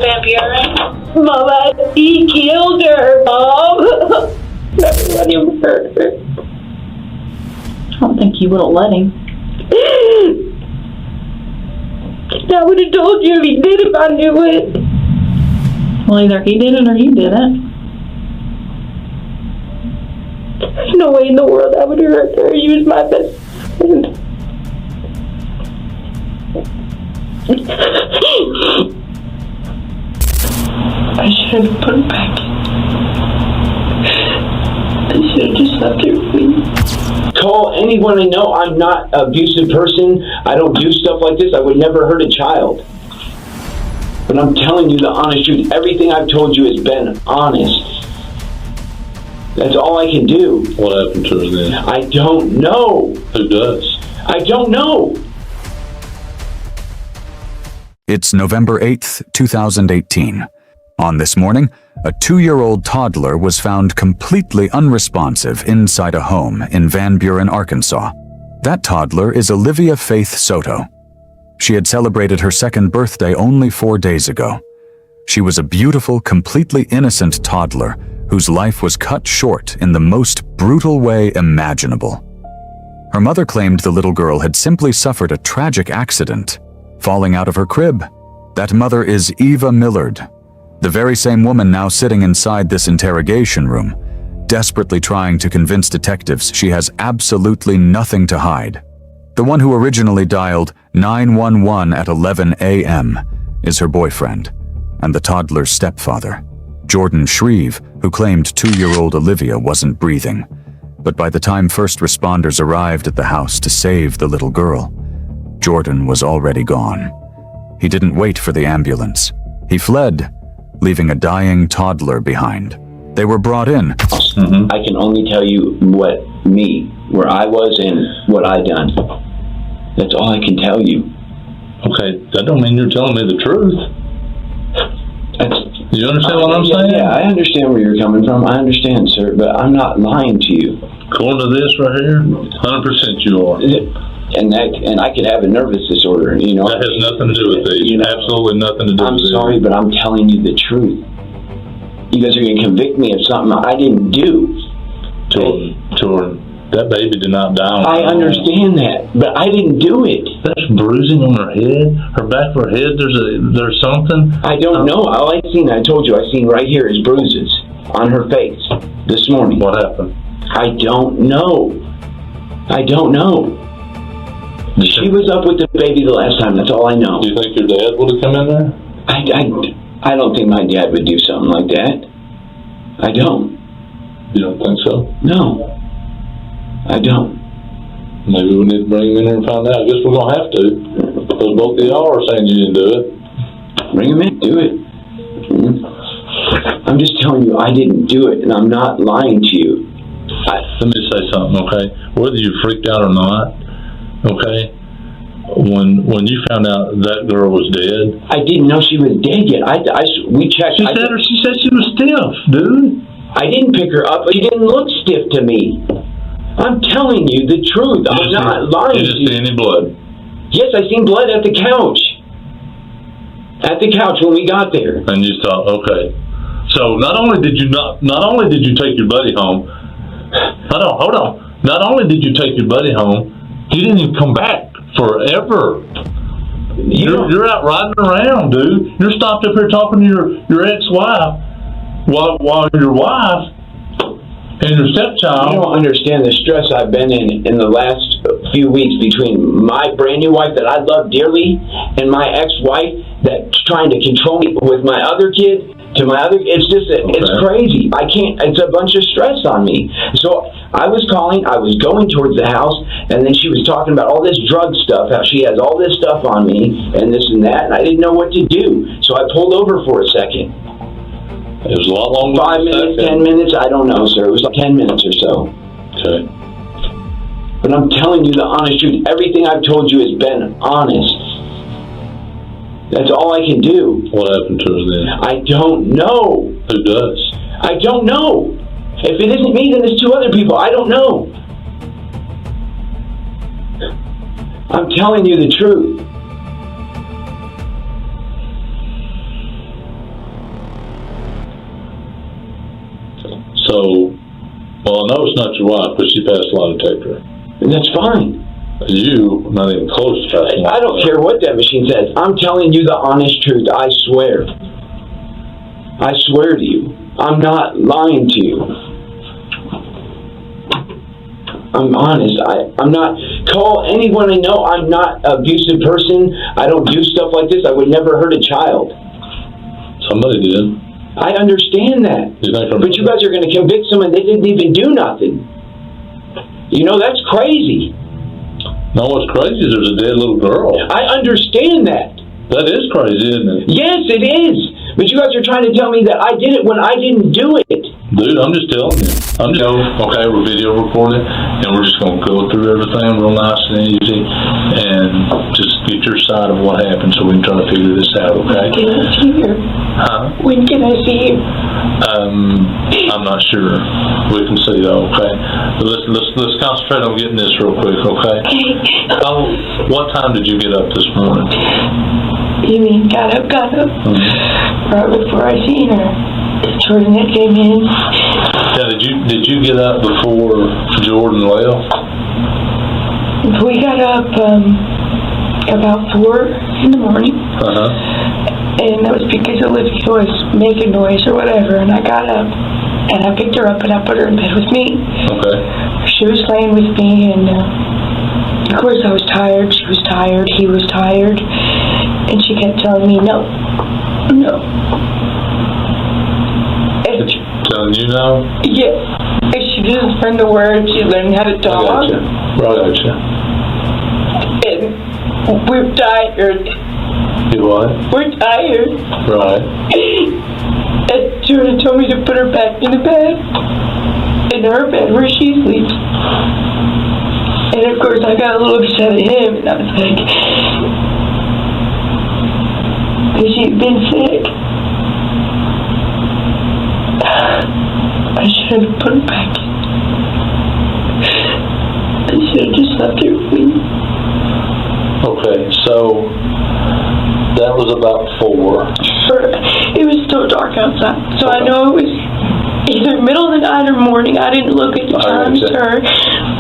Van Buren? Mama, he killed her, Mom. Never let him hurt her. I don't think he would have let him. I would have told you if he did if I knew it. Well, either he did it or you did it. There's no way in the world I would hurt her. He was my best friend. I should have put it back. I should have just left her free. Call anyone I know. I'm not an abusive person. I don't do stuff like this. I would never hurt a child. But I'm telling you the honest truth. Everything I've told you has been honest. That's all I can do. What happened to her then? I don't know. Who does? I don't know. It's November 8th, 2018. On this morning, a 2-year-old toddler was found completely unresponsive inside a home in Van Buren, Arkansas. That toddler is Olivia Faith Soto. She had celebrated her second birthday only 4 days ago. She was a beautiful, completely innocent toddler whose life was cut short in the most brutal way imaginable. Her mother claimed the little girl had simply suffered a tragic accident, falling out of her crib. That mother is Eva Millard, the very same woman now sitting inside this interrogation room, desperately trying to convince detectives she has absolutely nothing to hide. The one who originally dialed 911 at 11 a.m. is her boyfriend and the toddler's stepfather, Jordan Shrieve, who claimed 2-year-old Olivia wasn't breathing. But by the time first responders arrived at the house to save the little girl, Jordan was already gone. He didn't wait for the ambulance. He fled, leaving a dying toddler behind. They were brought in. I can only tell you where I was and what I done. That's all I can tell you. Okay, that don't mean you're telling me the truth. You understand what I'm saying? Yeah, I understand where you're coming from. I understand, sir, but I'm not lying to you. According to this right here, 100% you are. And I could have a nervous disorder, you know. That has nothing to do with it. Absolutely nothing to do with it. I'm sorry, but I'm telling you the truth. You guys are going to convict me of something I didn't do. Jordan, that baby did not die. I understand that, but I didn't do it. There's bruising on her head, her back of her head. There's something. I don't know. All I seen right here is bruises on her face this morning. What happened? I don't know. She was up with the baby the last time. That's all I know. Do you think your dad would have come in there? I don't think my dad would do something like that. I don't. You don't think so? No. I don't. Maybe we need to bring him in here and find out. I guess we're going to have to. Because both of y'all are saying you didn't do it. Bring him in. Do it. I'm just telling you, I didn't do it, and I'm not lying to you. Let me say something, okay? Whether you freaked out or not, okay? When you found out that girl was dead, I didn't know she was dead yet. We checked. She said she was stiff, dude. I didn't pick her up. She didn't look stiff to me. I'm telling you the truth. I'm not lying. You didn't see any blood? Yes, I seen blood at the couch. At the couch when we got there. And you thought, okay. So not only did you take your buddy home. Hold on. Not only did you take your buddy home, he didn't even come back forever. You're out riding around, dude. You're stopped up here talking to your ex-wife while your wife and your stepchild. You don't understand the stress I've been in the last few weeks between my brand new wife that I love dearly and my ex-wife that's trying to control me with my other kid. It's crazy. I can't, it's a bunch of stress on me. So I was going towards the house, and then she was talking about all this drug stuff, how she has all this stuff on me, and this and that, and I didn't know what to do. So I pulled over for a second. It was a lot longer. 5 minutes, 10 minutes, I don't know, sir. It was like 10 minutes or so. Okay. But I'm telling you the honest truth. Everything I've told you has been honest. That's all I can do. What happened to her then? I don't know. Who does? I don't know. If it isn't me, then it's 2 other people. I don't know. I'm telling you the truth. So, well, I know it's not your wife, but she passed a lie detector. And that's fine. You, not even close to passing. I don't care what that machine says. I'm telling you the honest truth. I swear. I swear to you. I'm not lying to you. I'm honest. I'm not. Call anyone I know. I'm not an abusive person. I don't do stuff like this. I would never hurt a child. Somebody did. I understand that. But you guys are going to convict someone they didn't even do nothing. You know, that's crazy. No, what's crazy is there's a dead little girl. I understand that. That is crazy, isn't it? Yes, it is. But you guys are trying to tell me that I did it when I didn't do it. Dude, I'm just telling you. Okay, we're video recording, and we're just going to go through everything real nice and easy, and just get your side of what happened so we can try to figure this out, okay? When can I see you? Huh? When can I see you? I'm not sure. We can see though, okay? But let's concentrate on getting this real quick, okay? Oh, what time did you get up this morning? You mean got up? Mm-hmm. Right before I seen her. Jordan that came in. Yeah, did you get up before Jordan left? We got up about 4 in the morning. Uh-huh. And that was because Olivia was making noise or whatever, and I got up and I picked her up and I put her in bed with me. Okay. She was laying with me, and of course I was tired, she was tired, he was tired, and she kept telling me no. And Telling you no? yeah, and she doesn't find the words, she learned how to talk. I gotcha. And we're tired. You what? We're tired. Right. And Jordan told me to put her back in the bed. In her bed where she sleeps. And of course I got a little upset at him, and I was like, because she'd been sick. I should have put her back in. I should have just left her with me. Okay, so that was about 4. It was still dark outside, so I know it was either middle of the night or morning. I didn't look at the time, sir.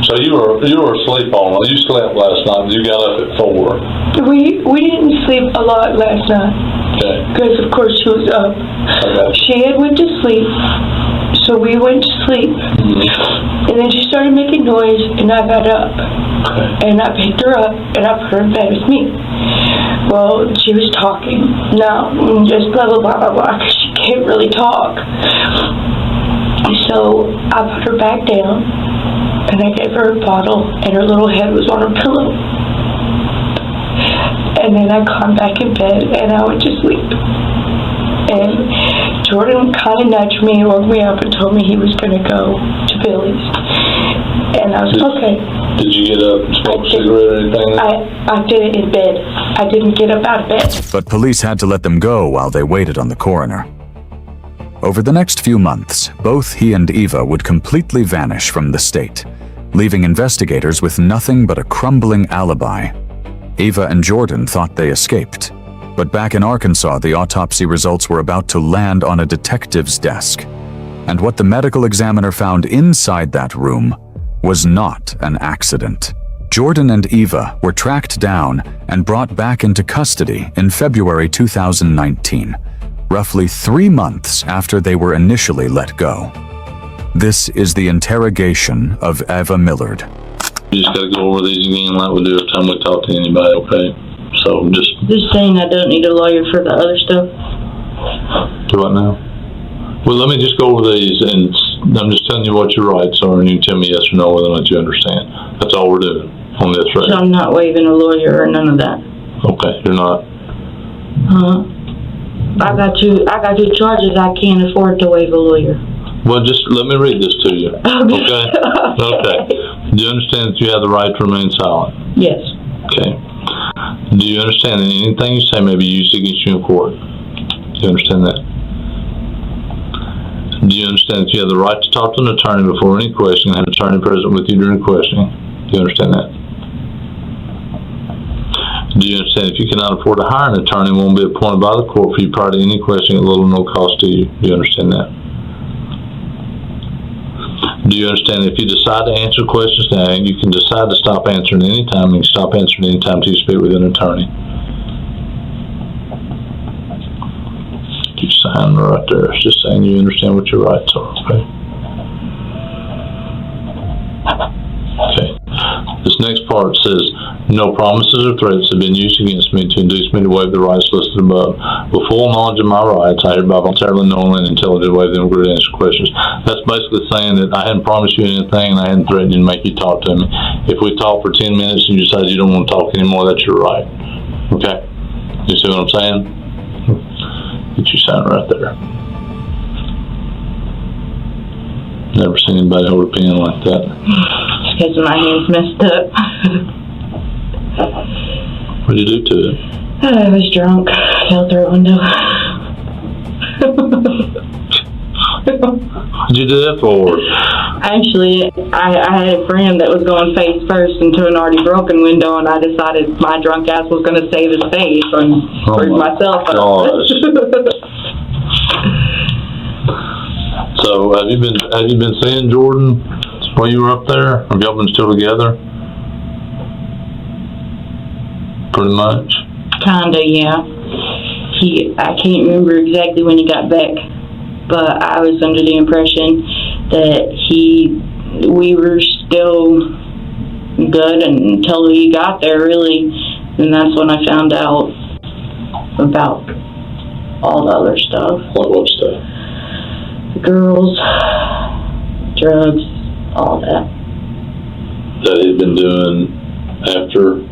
So you were asleep all night. You slept last night. You got up at 4. We didn't sleep a lot last night. Okay. Because of course she was up. Okay. She had went to sleep, so we went to sleep. Mm-hmm. And then she started making noise, and I got up. Okay. And I picked her up, and I put her in bed with me. Well, she was talking. Now, just blah, blah, blah, blah, blah, because she can't really talk. So I put her back down, and I gave her a bottle, and her little head was on her pillow. And then I climbed back in bed, and I went to sleep. And Jordan kind of nudged me, woke me up, and told me he was going to go to Billy's. And I was okay. Did you get up and smoke a cigarette or anything? I did it in bed. I didn't get up out of bed. But police had to let them go while they waited on the coroner. Over the next few months, both he and Eva would completely vanish from the state, leaving investigators with nothing but a crumbling alibi. Eva and Jordan thought they escaped. But back in Arkansas, the autopsy results were about to land on a detective's desk. And what the medical examiner found inside that room was not an accident. Jordan and Eva were tracked down and brought back into custody in February 2019, roughly 3 months after they were initially let go. This is the interrogation of Eva Millard. You just got to go over these again like we do every time we talk to anybody, okay? So just saying I don't need a lawyer for the other stuff. do what now? Well, let me just go over these, and I'm just telling you what your rights are, and you can tell me yes or no whether or not you understand. That's all we're doing on this, right? So I'm not waiving a lawyer or none of that. Okay, you're not. I got two charges. I can't afford to waive a lawyer. Well, just let me read this to you. Okay? Okay. Do you understand that you have the right to remain silent? Yes. Okay. Do you understand that anything you say may be used against you in court? Do you understand that? Do you understand that you have the right to talk to an attorney before any question and have an attorney present with you during questioning? Do you understand that? Do you understand if you cannot afford to hire an attorney, won't be appointed by the court for you prior to any questioning at little or no cost to you? Do you understand that? Do you understand? If you decide to answer questions now, you can decide to stop answering any time. You can stop answering any time till you speak with an attorney. Keep signing right there. It's just saying you understand what your rights are, okay? Okay. This next part says, no promises or threats have been used against me to induce me to waive the rights listed above. With full knowledge of my rights, I hereby voluntarily, knowingly, and intelligently waive them to answer questions. That's basically saying that I hadn't promised you anything and I hadn't threatened you to make you talk to me. If we talk for 10 minutes and you decide you don't want to talk anymore, that's your right. Okay? You see what I'm saying? Get you sign right there. Never seen anybody hold a pen like that. Because my hand's messed up. What'd you do to it? I was drunk. Fell through a window. What'd you do that for? Actually, I had a friend that was going face first into an already broken window, and I decided my drunk ass was going to save his face and screwed myself up. So, have you been seeing Jordan while you were up there? Have y'all been still together? Pretty much. Kinda, yeah. I can't remember exactly when he got back, but I was under the impression that we were still good until he got there, really, and that's when I found out about all the other stuff. What stuff? The girls, drugs, all that. That he'd been doing after?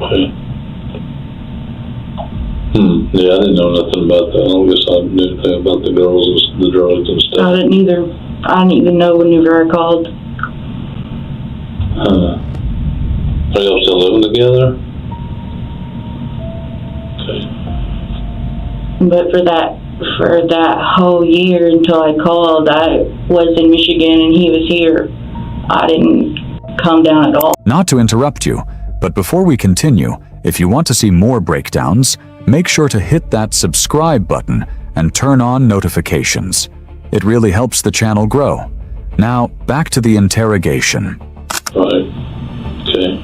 Okay. Yeah, I didn't know nothing about that. I don't guess I knew anything about the girls and the drugs and stuff. I didn't either. I didn't even know whenever I called. Are y'all still living together? Okay. But for that whole year until I called, I was in Michigan and he was here. I didn't come down at all. Not to interrupt you, but before we continue, if you want to see more breakdowns, make sure to hit that subscribe button and turn on notifications. It really helps the channel grow. Now, back to the interrogation. Right. Okay.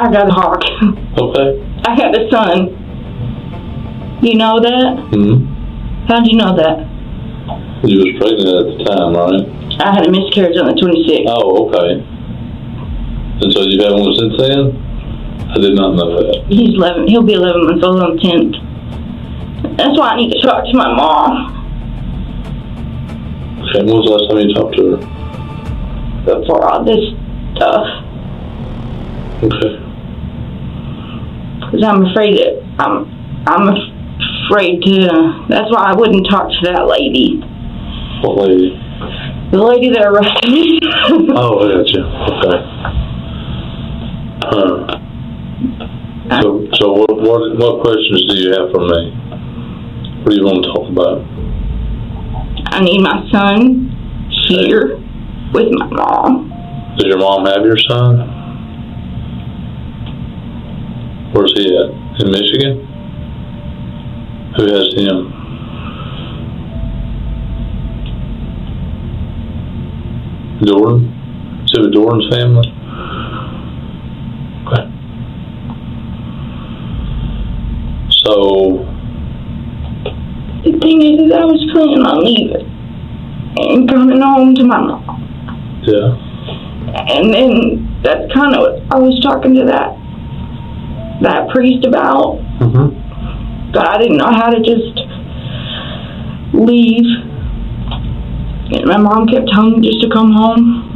I got a hawk. Okay. I had a son. You know that? Mm-hmm. How'd you know that? You was pregnant at the time, right? I had a miscarriage on the 26th. Oh, okay. And so you've had one since then? I did not know that. He's 11. He'll be 11 months old on the 10th. That's why I need to talk to my mom. Okay, when was the last time you talked to her? Before all this stuff. Okay. Because I'm afraid that I'm afraid to. That's why I wouldn't talk to that lady. What lady? The lady that arrested me. Oh, I got you. Okay. So what questions do you have for me? What do you want to talk about? I need my son here with my mom. Does your mom have your son? Where's he at? In Michigan? Who has him? Jordan? Is it with Jordan's family? Okay. So, the thing is I was planning on leaving and coming home to my mom. yeah. And then that's kind of what I was talking to that priest about. Mm-hmm. But I didn't know how to just leave. And my mom kept telling me just to come home.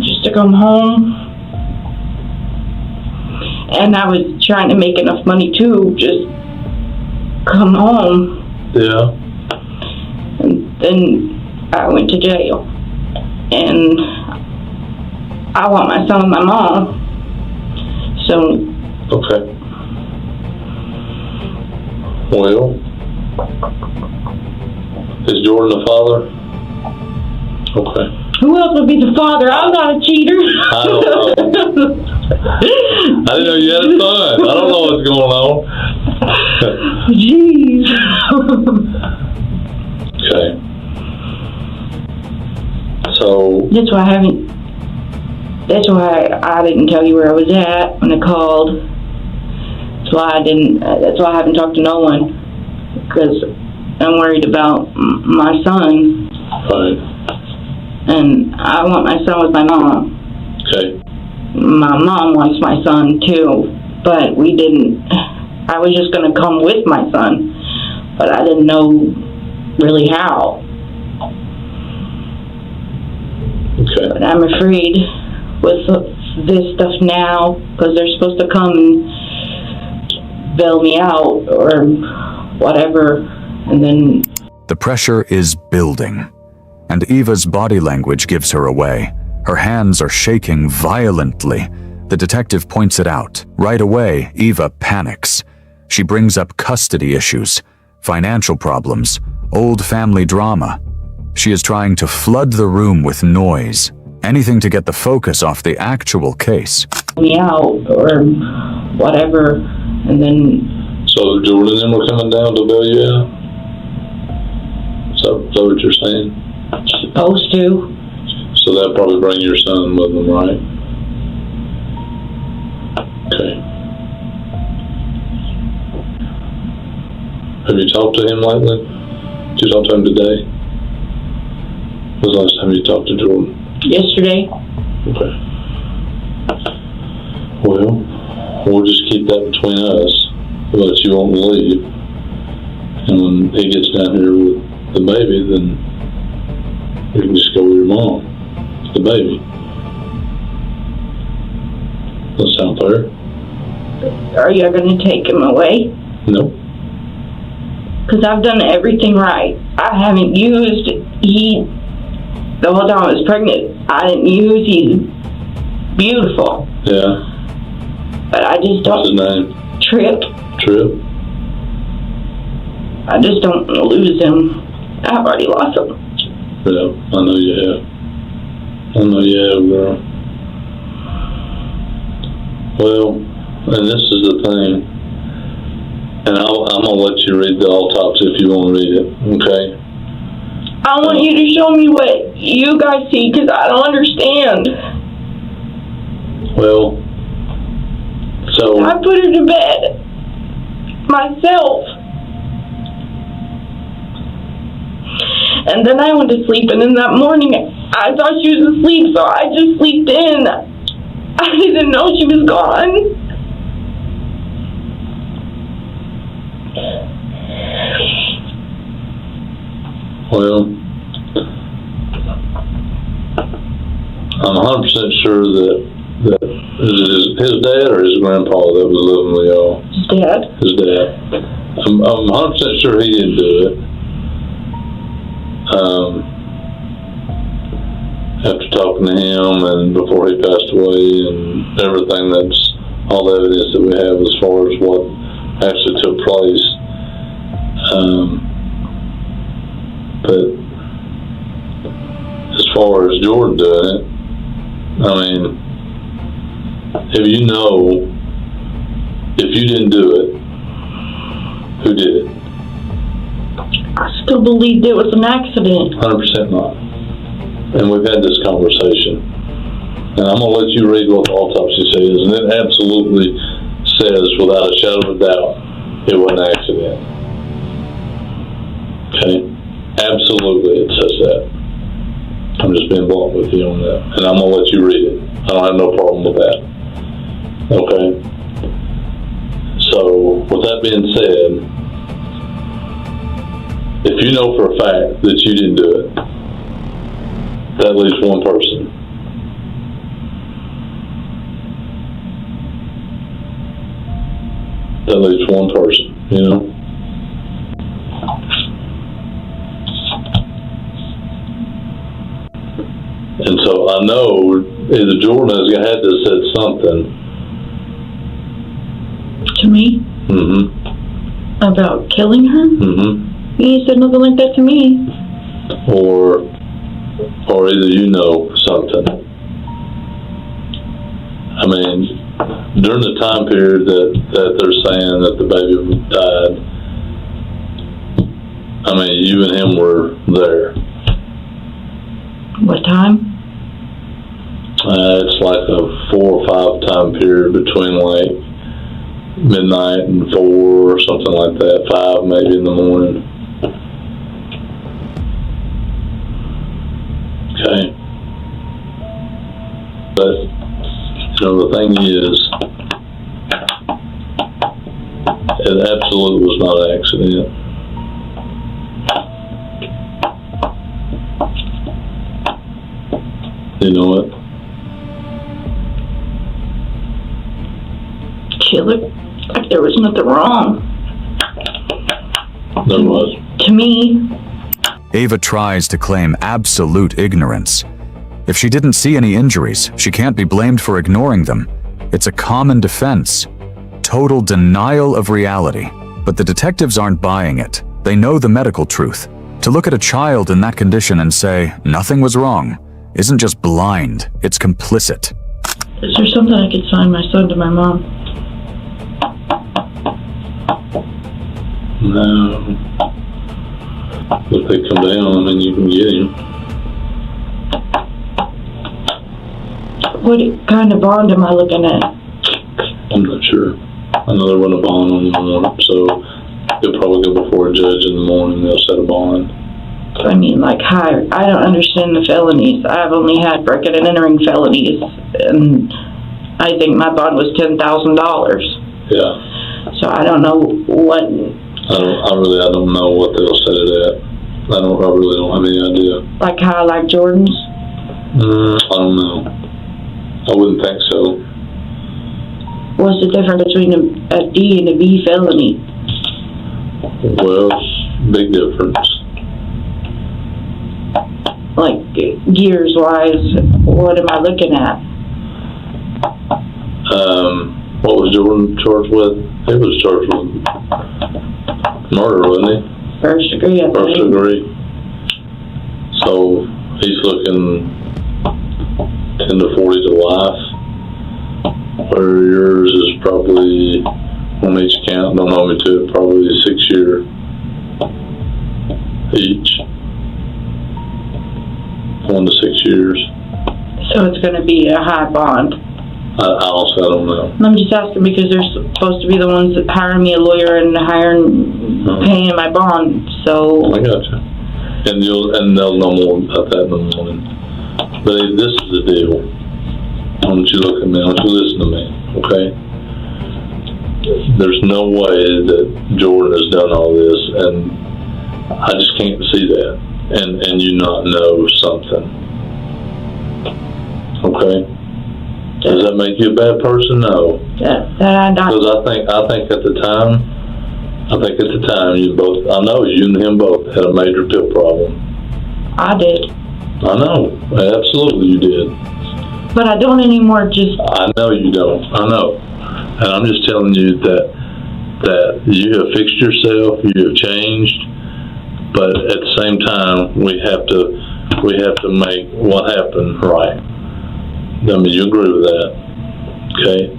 And I was trying to make enough money to just come home. Yeah. And then I went to jail. And I want my son with my mom. So. Okay. Well, is Jordan the father? Okay. Who else would be the father? I'm not a cheater. I don't know. I didn't know you had a son. I don't know what's going on. Jeez. So That's why I didn't tell you where I was at when I called. That's why I haven't talked to no one, because I'm worried about my son. right, And I want my son with my mom. okay, My mom wants my son too, but we didn't. I was just going to come with my son, but I didn't know really how. okay. But I'm afraid with this stuff now, because they're supposed to come and bail me out or whatever, and then... The pressure is building, and Eva's body language gives her away. Her hands are shaking violently. The detective points it out. Right away, Eva panics. She brings up custody issues, financial problems, old family drama. She is trying to flood the room with noise, anything to get the focus off the actual case. Me out or whatever, and then... So Jordan and them were coming down to bail you out? Is that what you're saying? Supposed to. So that'd probably bring your son with them, right? Okay. Have you talked to him lately? Did you talk to him today? When was the last time you talked to Jordan? Yesterday. Okay. Well, we'll just keep that between us, but you won't leave. And when he gets down here with the baby, then you can just go with your mom, the baby. Does that sound fair? Are you going to take him away? No. Because I've done everything right. I haven't used... The whole time I was pregnant, I didn't use... He's beautiful. Yeah. But I just don't... What's his name? Trip. Trip? I just don't want to lose him. I've already lost him. Yeah, I know you have. I know you have, girl. Well, and this is the thing, and I'm going to let you read the autopsy if you want to read it, okay? I want you to show me what you guys see, because I don't understand. Well, so... I put her to bed myself. And then I went to sleep, and in that morning, I thought she was asleep, so I just slept in. I didn't know she was gone. Well, I'm 100% sure that his dad or his grandpa that was living with y'all? His dad. His dad. I'm 100% sure he didn't do it. After talking to him and before he passed away and everything, that's all the evidence that we have as far as what actually took place. But as far as Jordan doing it, I mean, if you didn't do it, who did it? I still believed it was an accident. 100% not. And we've had this conversation. And I'm going to let you read what the autopsy says. And it absolutely says, without a shadow of a doubt, it was an accident. Okay? Absolutely it says that. I'm just being blunt with you on that. And I'm going to let you read it. I don't have no problem with that. Okay? So, with that being said, if you know for a fact that you didn't do it, that leaves one person. That leaves one person, you know? And so I know either Jordan has had to have said something. To me? Mm-hmm. About killing her? Mm-hmm. He said nothing like that to me. Or either you know something. I mean, during the time period that they're saying that the baby died, I mean, you and him were there. What time? It's like a 4 or 5 time period between like midnight and 4 or something like that, 5 maybe in the morning. Okay. But, you know, the thing is, it absolutely was not an accident. You know it? Killer, like there was nothing wrong. There was. To me. Eva tries to claim absolute ignorance. If she didn't see any injuries, she can't be blamed for ignoring them. It's a common defense. Total denial of reality. But the detectives aren't buying it. They know the medical truth. To look at a child in that condition and say, nothing was wrong, isn't just blind, it's complicit. Is there something I could sign my son to my mom? No. If they come down, I mean, you can get him. What kind of bond am I looking at? I'm not sure. I know there wasn't a bond on the morning, so they'll probably go before a judge in the morning. They'll set a bond. I mean, like higher. I don't understand the felonies. I've only had breaking and entering felonies, and I think my bond was $10,000. Yeah. So I don't know what. I don't know what they'll set it at. I really don't have any idea. Like how, like Jordan's? I don't know. I wouldn't think so. What's the difference between a D and a B felony? Well, big difference. Like, years-wise, what am I looking at? What was Jordan charged with? He was charged with murder, wasn't he? First degree, I think. First degree. So, he's looking 10 to 40 to life. Where yours is probably, on each count, don't hold me to it, probably 6 year each. 1 to 6 years. So it's going to be a high bond. I honestly, I don't know. I'm just asking because they're supposed to be the ones that hire me a lawyer and paying my bond. So I got you. And they'll know more about that in the morning. But hey, this is the deal. Why don't you look at me? Why don't you listen to me? Okay. There's no way that Jordan has done all this, and I just can't see that. And you not know something. Okay? Does that make you a bad person? No. Because I think at the time, you both, I know you and him both had a major pill problem. I did. I know. Absolutely you did. But I don't anymore, I know you don't. I know. And I'm just telling you that you have fixed yourself, you have changed, but at the same time, we have to make what happened right. I mean, you agree with that, okay?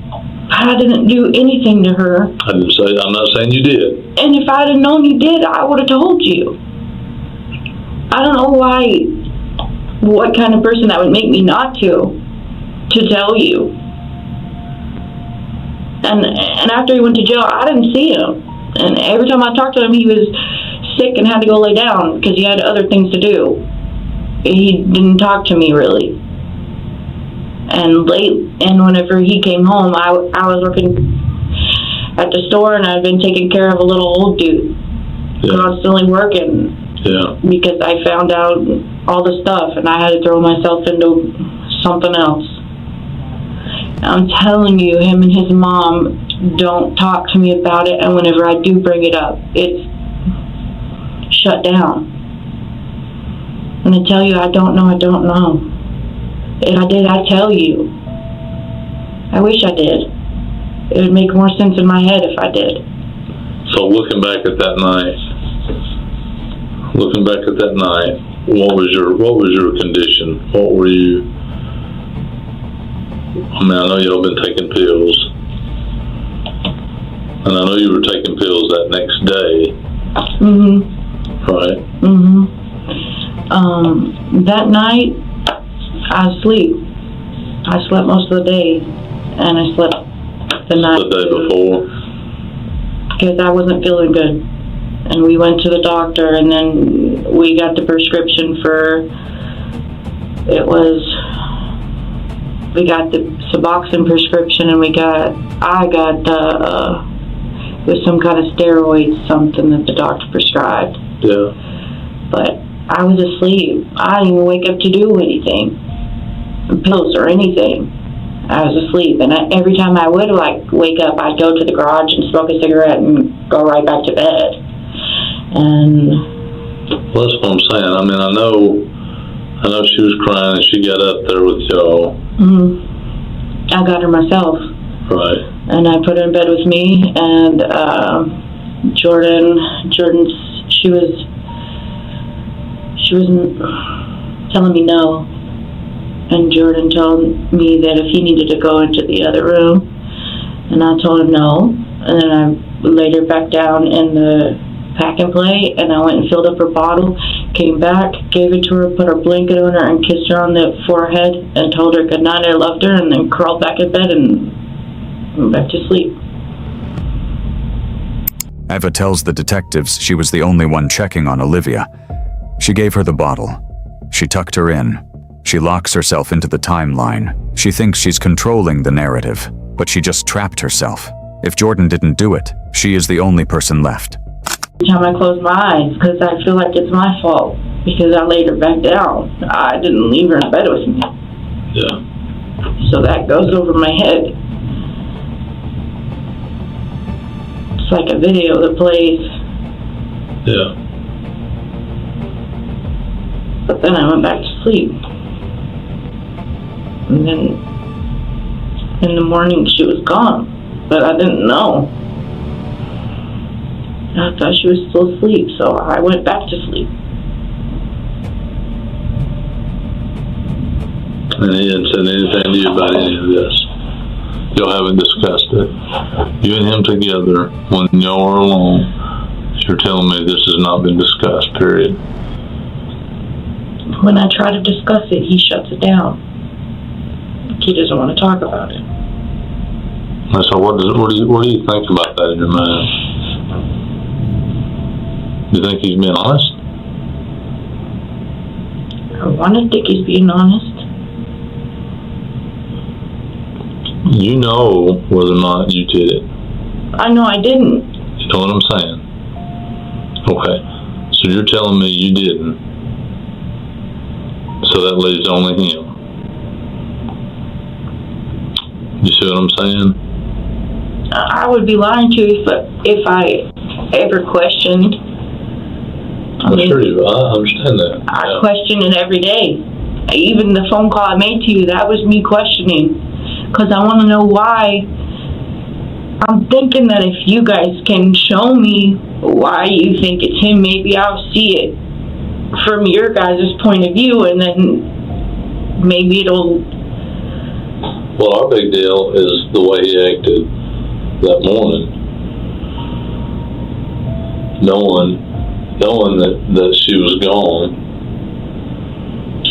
I didn't do anything to her. I'm not saying you did. And if I'd have known you did, I would have told you. I don't know what kind of person that would make me not to tell you. And after he went to jail, I didn't see him. And every time I talked to him, he was sick and had to go lay down because he had other things to do. He didn't talk to me really. And whenever he came home, I was working at the store, and I'd been taking care of a little old dude, constantly working. Yeah. Because I found out all the stuff, and I had to throw myself into something else. I'm telling you, him and his mom don't talk to me about it, and whenever I do bring it up, it's shut down. And I tell you, I don't know. If I did, I'd tell you. I wish I did. It would make more sense in my head if I did. So looking back at that night, what was your condition? What were you? I mean, I know y'all been taking pills, and I know you were taking pills that next day. Right. That night, I was asleep. I slept most of the day, and I slept the night. The day before? Because I wasn't feeling good. And we went to the doctor, and then we got the prescription for, we got the Suboxone prescription, and I got it was some kind of steroid, something that the doctor prescribed. Yeah. But I was asleep. I didn't even wake up to do anything, pills or anything. I was asleep, and every time I would wake up, I'd go to the garage and smoke a cigarette and go right back to bed. And well, that's what I'm saying. I mean, I know she was crying and she got up there with y'all. I got her myself. Right. And I put her in bed with me, and Jordan, she was telling me no. And Jordan told me that if he needed to go into the other room, and I told him no. And then I laid her back down in the pack and play, and I went and filled up her bottle, came back, gave it to her, put her blanket on her, and kissed her on the forehead, and told her good night, I loved her, and then crawled back in bed and went back to sleep. Eva tells the detectives she was the only one checking on Olivia. She gave her the bottle. She tucked her in. She locks herself into the timeline. She thinks she's controlling the narrative, but she just trapped herself. If Jordan didn't do it, she is the only person left. Every time I close my eyes, because I feel like it's my fault, because I laid her back down. I didn't leave her in bed with me. Yeah. So that goes over my head. It's like a video that plays. Yeah. But then I went back to sleep. And then in the morning she was gone. But I didn't know. I thought she was still asleep, so I went back to sleep. And he didn't say anything to you about any of this? Y'all haven't discussed it? You and him together, when y'all are alone, you're telling me this has not been discussed, period. When I try to discuss it, he shuts it down. He doesn't want to talk about it. And so what do you think about that in your mind? Do you think he's being honest? I want to think he's being honest. You know whether or not you did it. I know I didn't. You know what I'm saying? Okay. So you're telling me you didn't. So that leaves only him. You see what I'm saying? I would be lying to you if I ever questioned. I understand that. I question it every day. Even the phone call I made to you, that was me questioning. Because I want to know why. I'm thinking that if you guys can show me why you think it's him, maybe I'll see it from your guys' point of view, and then maybe it'll... Well, our big deal is the way he acted that morning. Knowing that she was gone.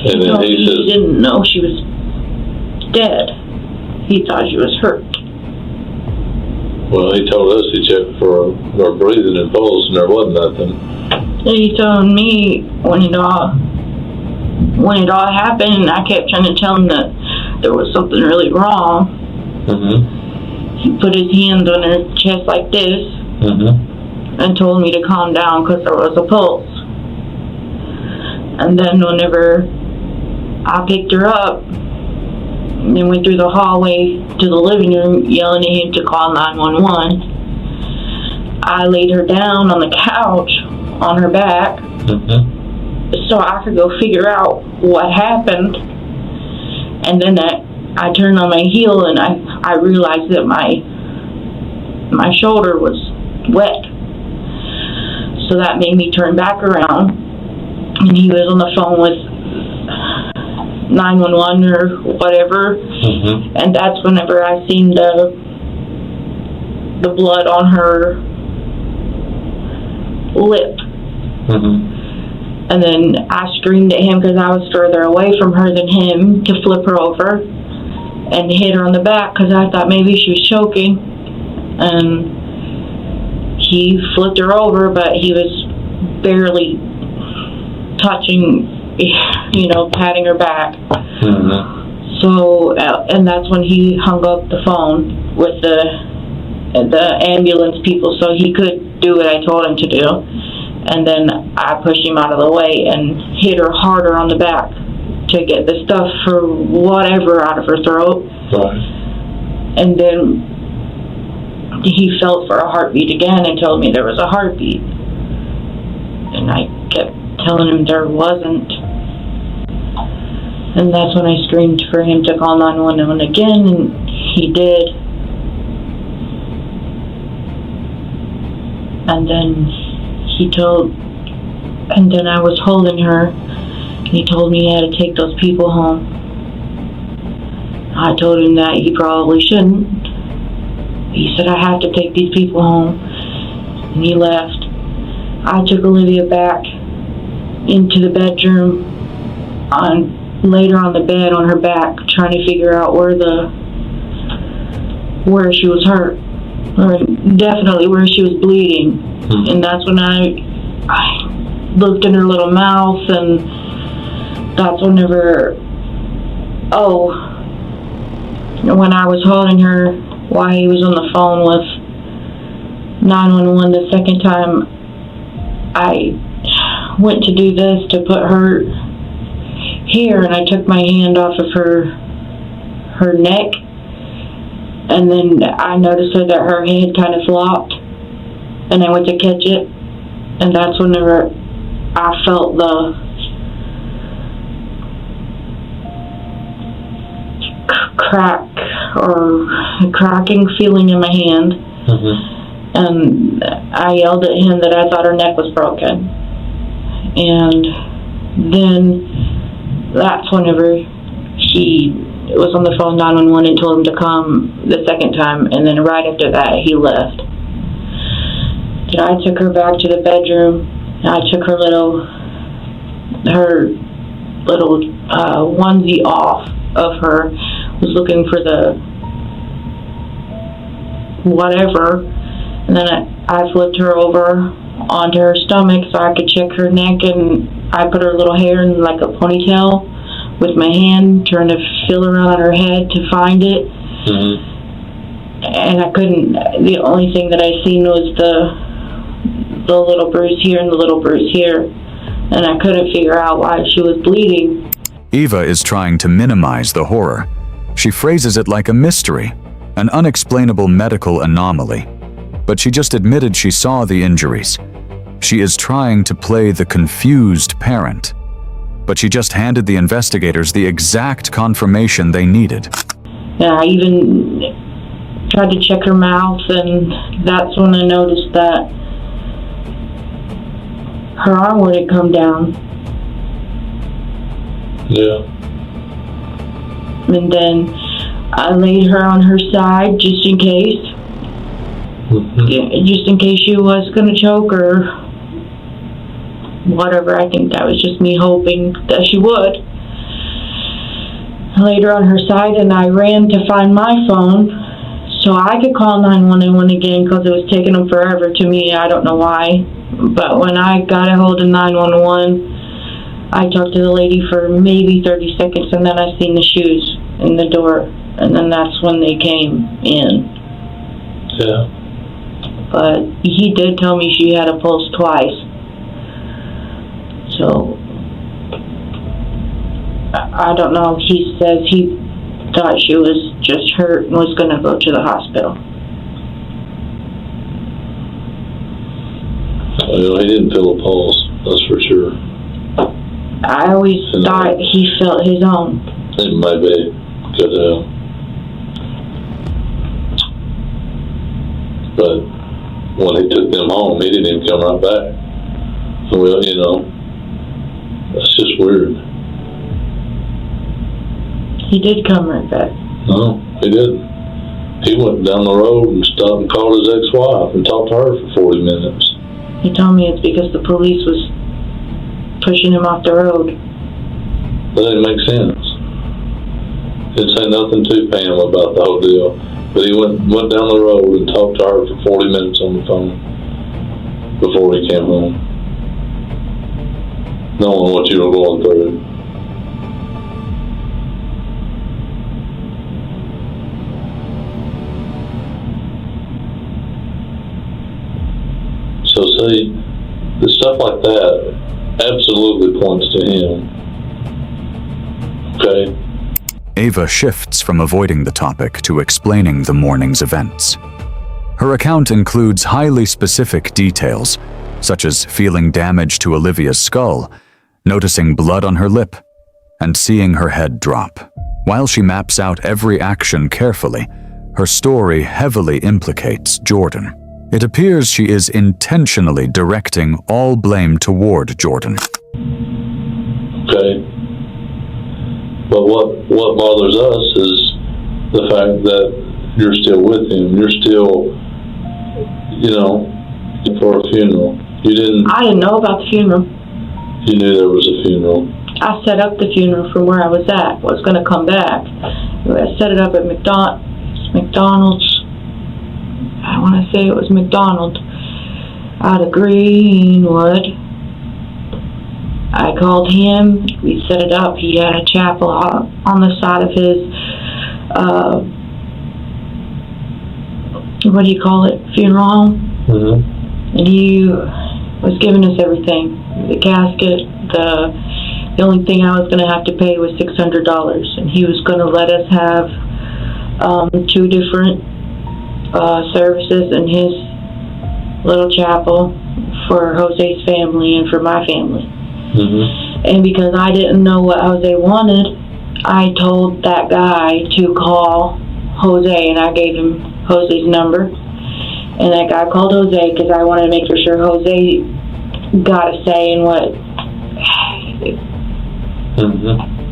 And then he says... He didn't know she was dead. He thought she was hurt. Well, he told us he checked for her breathing and pulse, and there wasn't nothing. And he told me when it all happened, and I kept trying to tell him that there was something really wrong. Mm-hmm. He put his hands on her chest like this, and told me to calm down because there was a pulse. And then whenever I picked her up, and went through the hallway to the living room yelling at him to call 911. I laid her down on the couch on her back so I could go figure out what happened. And then I turned on my heel and I realized that my shoulder was wet. So that made me turn back around, and he was on the phone with 911 or whatever, and that's whenever I seen the blood on her lip. And then I screamed at him because I was further away from her than him to flip her over, and hit her on the back because I thought maybe she was choking. And he flipped her over, but he was barely touching, patting her back. Mm-hmm. So, and that's when he hung up the phone with the ambulance people, so he could do what I told him to do. And then I pushed him out of the way and hit her harder on the back to get the stuff for whatever out of her throat. Right. And then he felt for a heartbeat again and told me there was a heartbeat. And I kept telling him there wasn't. And that's when I screamed for him to call 911 again, and he did. And then I was holding her, and he told me he had to take those people home. I told him that he probably shouldn't. He said, I have to take these people home, and he left. I took Olivia back into the bedroom, laid her on the bed on her back, trying to figure out where she was hurt, or definitely where she was bleeding. Mm-hmm. And that's when I looked in her little mouth, and that's whenever, when I was holding her while he was on the phone with 911 the second time, I went to do this to put her here, and I took my hand off of her neck, and then I noticed that her head kind of flopped, and I went to catch it, and that's whenever I felt the cracking feeling in my hand. Mm-hmm. And I yelled at him that I thought her neck was broken, and then that's whenever he was on the phone 911 and told him to come the second time, and then right after that he left. And I took her back to the bedroom, and I took her little onesie off of her, was looking for the whatever, and then I flipped her over onto her stomach so I could check her neck, and I put her little hair in like a ponytail with my hand, trying to feel around her head to find it. Mm-hmm. And I couldn't. The only thing that I seen was the little bruise here and the little bruise here, and I couldn't figure out why she was bleeding. Eva is trying to minimize the horror. She phrases it like a mystery, an unexplainable medical anomaly. But she just admitted she saw the injuries. She is trying to play the confused parent. But she just handed the investigators the exact confirmation they needed. Yeah, I even tried to check her mouth, and that's when I noticed that her arm wouldn't come down. Yeah. And then I laid her on her side just in case. Mm-hmm. Just in case she was going to choke or whatever. I think that was just me hoping that she would. I laid her on her side, and I ran to find my phone so I could call 911 again, because it was taking them forever to me. I don't know why. But when I got a hold of 911, I talked to the lady for maybe 30 seconds, and then I seen the shoes in the door, and then that's when they came in. Yeah. But he did tell me she had a pulse twice. So, I don't know. He says he thought she was just hurt and was going to go to the hospital. Well, he didn't feel a pulse, that's for sure. I always thought he felt his own. It might be, because, but when he took them home, he didn't even come right back. Well, that's just weird. He did come right back. No, he didn't. He went down the road and stopped and called his ex-wife and talked to her for 40 minutes. He told me it's because the police was pushing him off the road. That didn't make sense. Didn't say nothing to Pam about the whole deal. But he went down the road and talked to her for 40 minutes on the phone before he came home, knowing what you were going through. So see, the stuff like that absolutely points to him. Okay? Eva shifts from avoiding the topic to explaining the morning's events. Her account includes highly specific details, such as feeling damage to Olivia's skull, noticing blood on her lip, and seeing her head drop. While she maps out every action carefully, her story heavily implicates Jordan. It appears she is intentionally directing all blame toward Jordan. Okay. But what bothers us is the fact that you're still with him. You're still, for a funeral. I didn't know about the funeral. You knew there was a funeral. I set up the funeral from where I was at. Was going to come back. I set it up at McDonald's. I want to say it was McDonald's out of Greenwood. I called him. We set it up. He had a chapel on the side of his, what do you call it, funeral home? Mm-hmm. And he was giving us everything. The casket, the only thing I was going to have to pay was $600. And he was going to let us have 2 different services in his little chapel for Jose's family and for my family. Mm-hmm. And because I didn't know what Jose wanted, I told that guy to call Jose, and I gave him Jose's number. And that guy called Jose because I wanted to make sure Jose got a say in what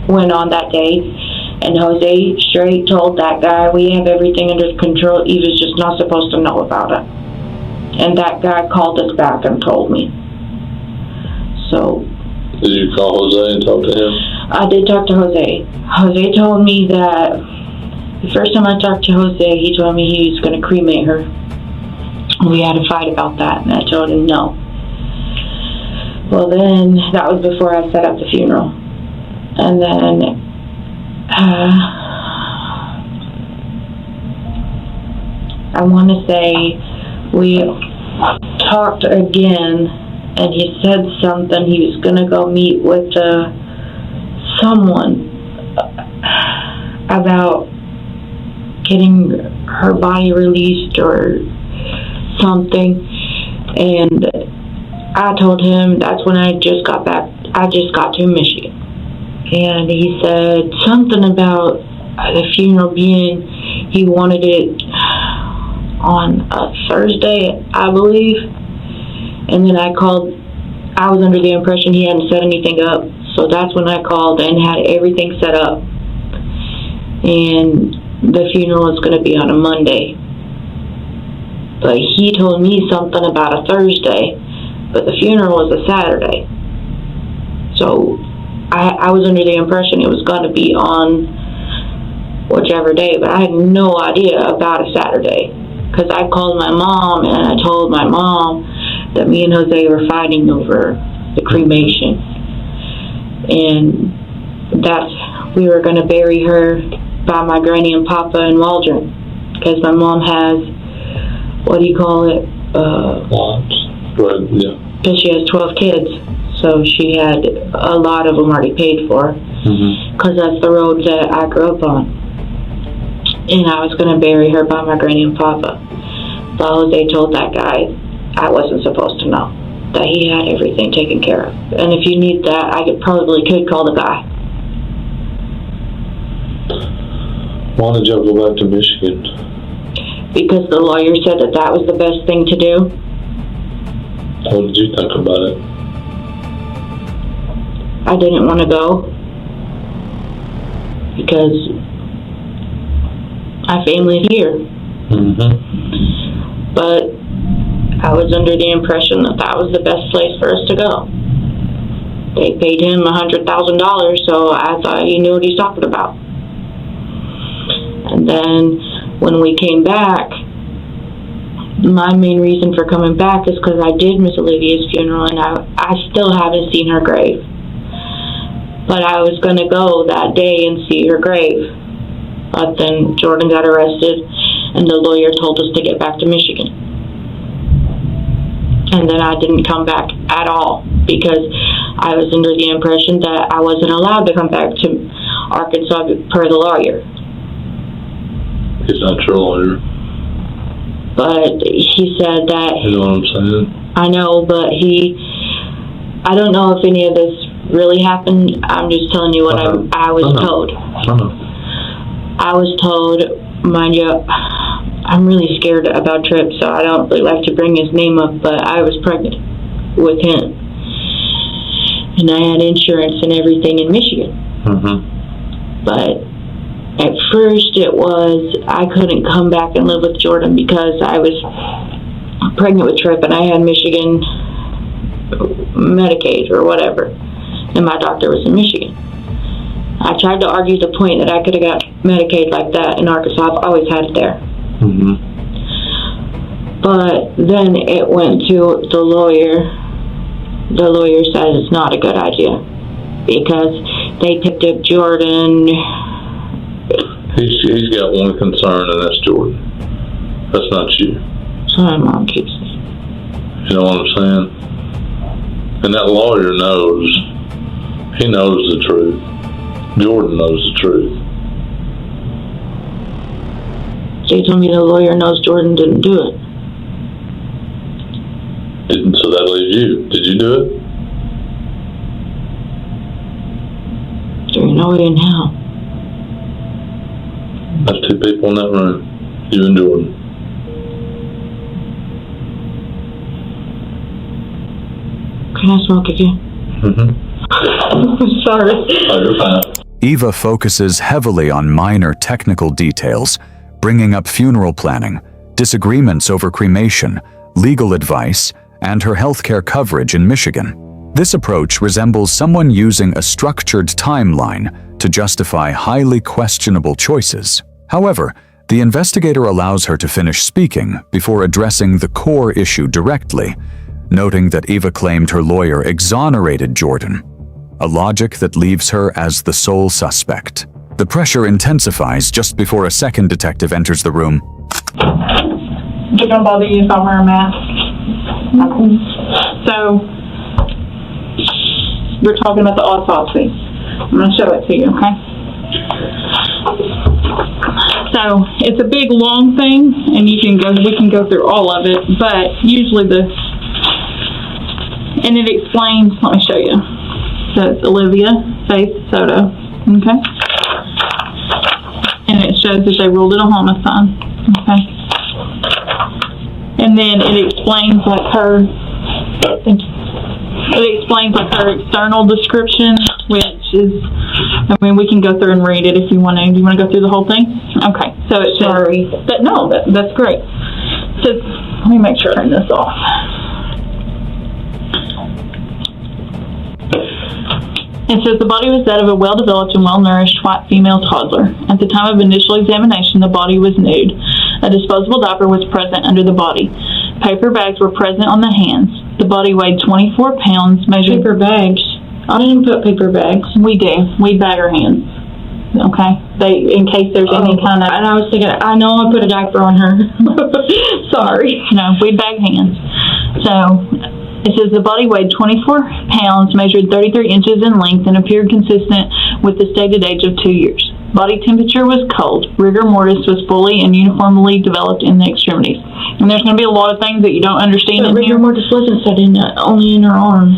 went on that day. And Jose straight told that guy, we have everything under control. He was just not supposed to know about it. And that guy called us back and told me. So. Did you call Jose and talk to him? I did talk to Jose. Jose told me that the first time I talked to Jose, he told me he was going to cremate her. We had a fight about that, and I told him no. Well, then, that was before I set up the funeral. And then I want to say we talked again, and he said something. He was going to go meet with someone about getting her body released or something. And I told him that's when I just got back. I just got to Michigan. And he said something about the funeral being, he wanted it on a Thursday, I believe. And then I called. I was under the impression he hadn't set anything up. So that's when I called and had everything set up. And the funeral was going to be on a Monday. But he told me something about a Thursday. But the funeral was a Saturday. So I was under the impression it was going to be on whichever day, but I had no idea about a Saturday. Because I called my mom and I told my mom that me and Jose were fighting over the cremation. And that we were going to bury her by my granny and papa in Waldron. Because my mom has, what do you call it? Lots. Right, yeah. Because she has 12 kids. So she had a lot of them already paid for. Because that's the road that I grew up on. And I was going to bury her by my granny and papa. But Jose told that guy I wasn't supposed to know. That he had everything taken care of. And if you need that, I could call the guy. Why did y'all go back to Michigan? Because the lawyer said that was the best thing to do. What did you think about it? I didn't want to go because my family's here. But I was under the impression that was the best place for us to go. They paid him $100,000, so I thought he knew what he's talking about. then when we came back, my main reason for coming back is because I did miss Olivia's funeral, and I still haven't seen her grave. But I was going to go that day and see her grave. But then Jordan got arrested, and the lawyer told us to get back to Michigan. And then I didn't come back at all because I was under the impression that I wasn't allowed to come back to Arkansas per the lawyer. He's not your lawyer. But he said that... You know what I'm saying? I know, but I don't know if any of this really happened. I'm just telling you what I was told. I was told, mind you, I'm really scared about Tripp, so I don't really like to bring his name up, but I was pregnant with him. And I had insurance and everything in Michigan. But at first it was, I couldn't come back and live with Jordan because I was pregnant with Tripp and I had Michigan Medicaid or whatever. And my doctor was in Michigan. I tried to argue the point that I could have got Medicaid like that in Arkansas. I've always had it there. But then it went to the lawyer. The lawyer said it's not a good idea because they picked up Jordan. He's got one concern, and that's Jordan. That's not you. So my mom keeps me. You know what I'm saying? And that lawyer knows. He knows the truth. Jordan knows the truth. They told me the lawyer knows Jordan didn't do it. So that leaves you. Did you do it? There's no way in hell. That's two people in that room. You and Jordan. Can I smoke again? I'm sorry. Oh, you're fine. Eva focuses heavily on minor technical details, bringing up funeral planning, disagreements over cremation, legal advice, and her healthcare coverage in Michigan. This approach resembles someone using a structured timeline to justify highly questionable choices. However, the investigator allows her to finish speaking before addressing the core issue directly, noting that Eva claimed her lawyer exonerated Jordan, a logic that leaves her as the sole suspect. The pressure intensifies just before a second detective enters the room. Is it going to bother you if I wear a mask? Okay. So, we're talking about the autopsy. I'm going to show it to you, okay? So, it's a big, long thing, and we can go through all of it, but usually and it explains, let me show you. So, it's Olivia Soto, okay? And it shows that they ruled it a homicide, okay? And then it explains like her external description, which is, I mean, we can go through and read it if you want to. Do you want to go through the whole thing? Okay. So it says, Sorry. But no, that's great. So let me make sure I turn this off. It says the body was that of a well-developed and well-nourished white female toddler. At the time of initial examination, the body was nude. A disposable diaper was present under the body. Paper bags were present on the hands. The body weighed 24 pounds, measured... Paper bags? I didn't put paper bags. We do. We bag our hands. Okay? In case there's any kind of... And I was thinking, I know I put a diaper on her. Sorry. No, we bag hands. So... It says the body weighed 24 pounds, measured 33 inches in length, and appeared consistent with the stated age of 2 years. Body temperature was cold. Rigor mortis was fully and uniformly developed in the extremities. And there's going to be a lot of things that you don't understand in rigor here. mortis wasn't said only in her arm.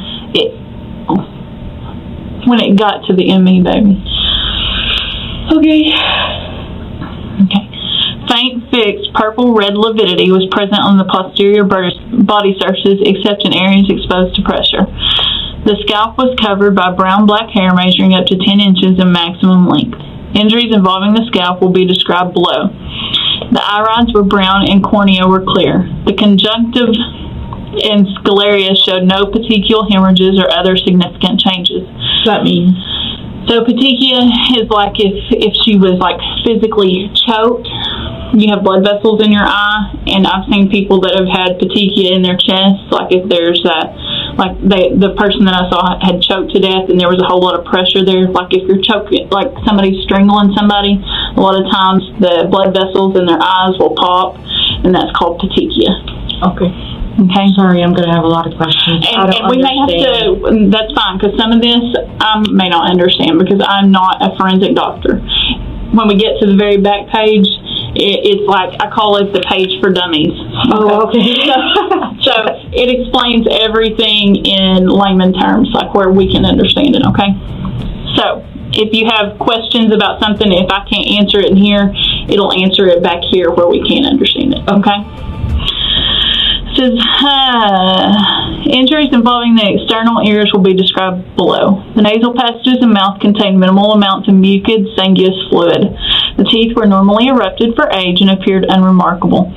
When it got to the ME, baby. Okay. Faint, fixed, purple-red lividity was present on the posterior body surfaces except in areas exposed to pressure. The scalp was covered by brown-black hair measuring up to 10 inches in maximum length. Injuries involving the scalp will be described below. The irides were brown and cornea were clear. The conjunctive and scleria showed no petechial hemorrhages or other significant changes. That means So petechia is like if she was like physically choked, you have blood vessels in your eye, and I've seen people that have had petechia in their chest, like if there's that, like the person that I saw had choked to death and there was a whole lot of pressure there, like if you're choking, like somebody's strangling somebody, a lot of times the blood vessels in their eyes will pop, and that's called petechia. Okay. Okay. Sorry, I'm going to have a lot of questions. And we may have to, that's fine, because some of this I may not understand because I'm not a forensic doctor. When we get to the very back page, it's like, I call it the page for dummies. Oh, okay. So it explains everything in layman terms, like where we can understand it, okay? So if you have questions about something, if I can't answer it in here, it'll answer it back here where we can understand it, okay? It says, injuries involving the external ears will be described below. The nasal passages and mouth contain minimal amounts of mucid sanguous fluid. The teeth were normally erupted for age and appeared unremarkable.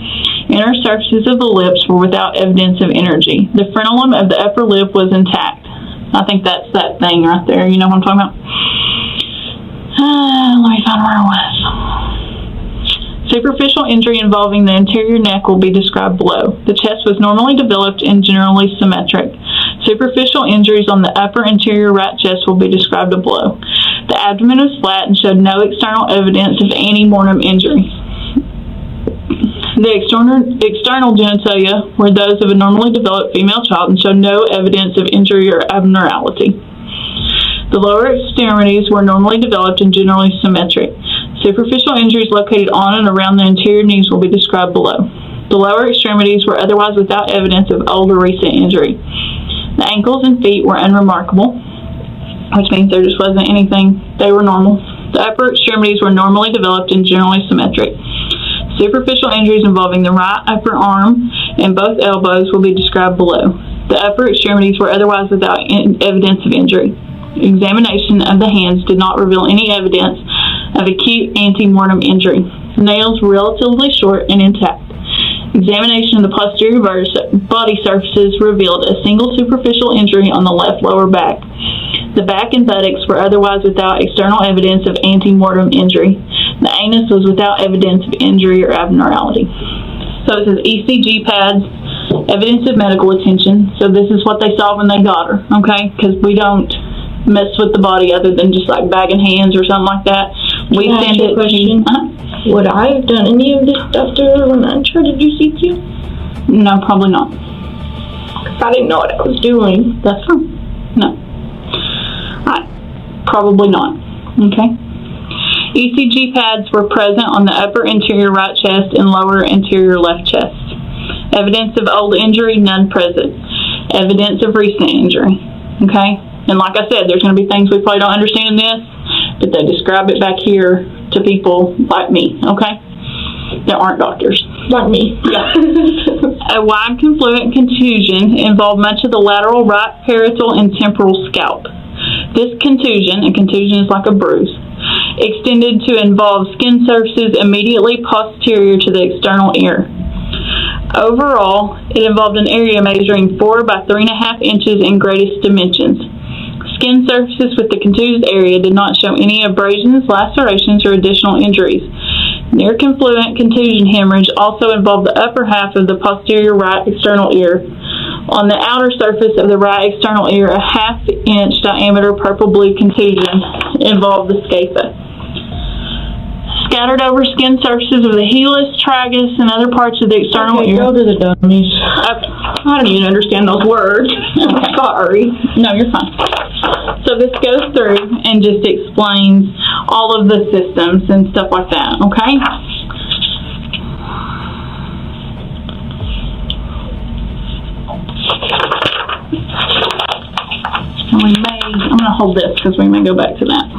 Inner surfaces of the lips were without evidence of energy. The frenulum of the upper lip was intact. I think that's that thing right there. You know what I'm talking about? Let me find where I was. Superficial injury involving the anterior neck will be described below. The chest was normally developed and generally symmetric. Superficial injuries on the upper anterior right chest will be described below. The abdomen was flat and showed no external evidence of antemortem injury. The external genitalia were those of a normally developed female child and showed no evidence of injury or abnormality. The lower extremities were normally developed and generally symmetric. Superficial injuries located on and around the anterior knees will be described below. The lower extremities were otherwise without evidence of old or recent injury. The ankles and feet were unremarkable, which means there just wasn't anything, they were normal. The upper extremities were normally developed and generally symmetric. Superficial injuries involving the right upper arm and both elbows will be described below. The upper extremities were otherwise without evidence of injury. Examination of the hands did not reveal any evidence of acute antemortem injury. The nails were relatively short and intact. Examination of the posterior body surfaces revealed a single superficial injury on the left lower back. The back and buttocks were otherwise without external evidence of antemortem injury. The anus was without evidence of injury or abnormality. So it says ECG pads, evidence of medical attention. So this is what they saw when they got her, okay? Because we don't mess with the body other than just like bagging hands or something like that. We send it. Would I have done any of this stuff to her when I tried to do CPR? No, probably not. I didn't know what I was doing. That's fine. No. Probably not. Okay. ECG pads were present on the upper anterior right chest and lower anterior left chest. Evidence of old injury, none present. Evidence of recent injury. Okay? And like I said, there's going to be things we probably don't understand in this, but they describe it back here to people like me, okay? That aren't doctors. Like me. Yeah. A wide confluent contusion involved much of the lateral right parietal and temporal scalp. This contusion, a contusion is like a bruise, extended to involve skin surfaces immediately posterior to the external ear. Overall, it involved an area measuring 4 by 3.5 inches in greatest dimensions. Skin surfaces with the contused area did not show any abrasions, lacerations, or additional injuries. Near confluent contusion hemorrhage also involved the upper half of the posterior right external ear. On the outer surface of the right external ear, a 1/2 inch diameter purple-blue contusion involved the scapha. Scattered over skin surfaces of the helix, tragus, and other parts of the external ear. Go to the dummies. I don't even understand those words. Okay. Sorry. No, you're fine. So this goes through and just explains all of the systems and stuff like that, okay? I'm going to hold this because we may go back to that.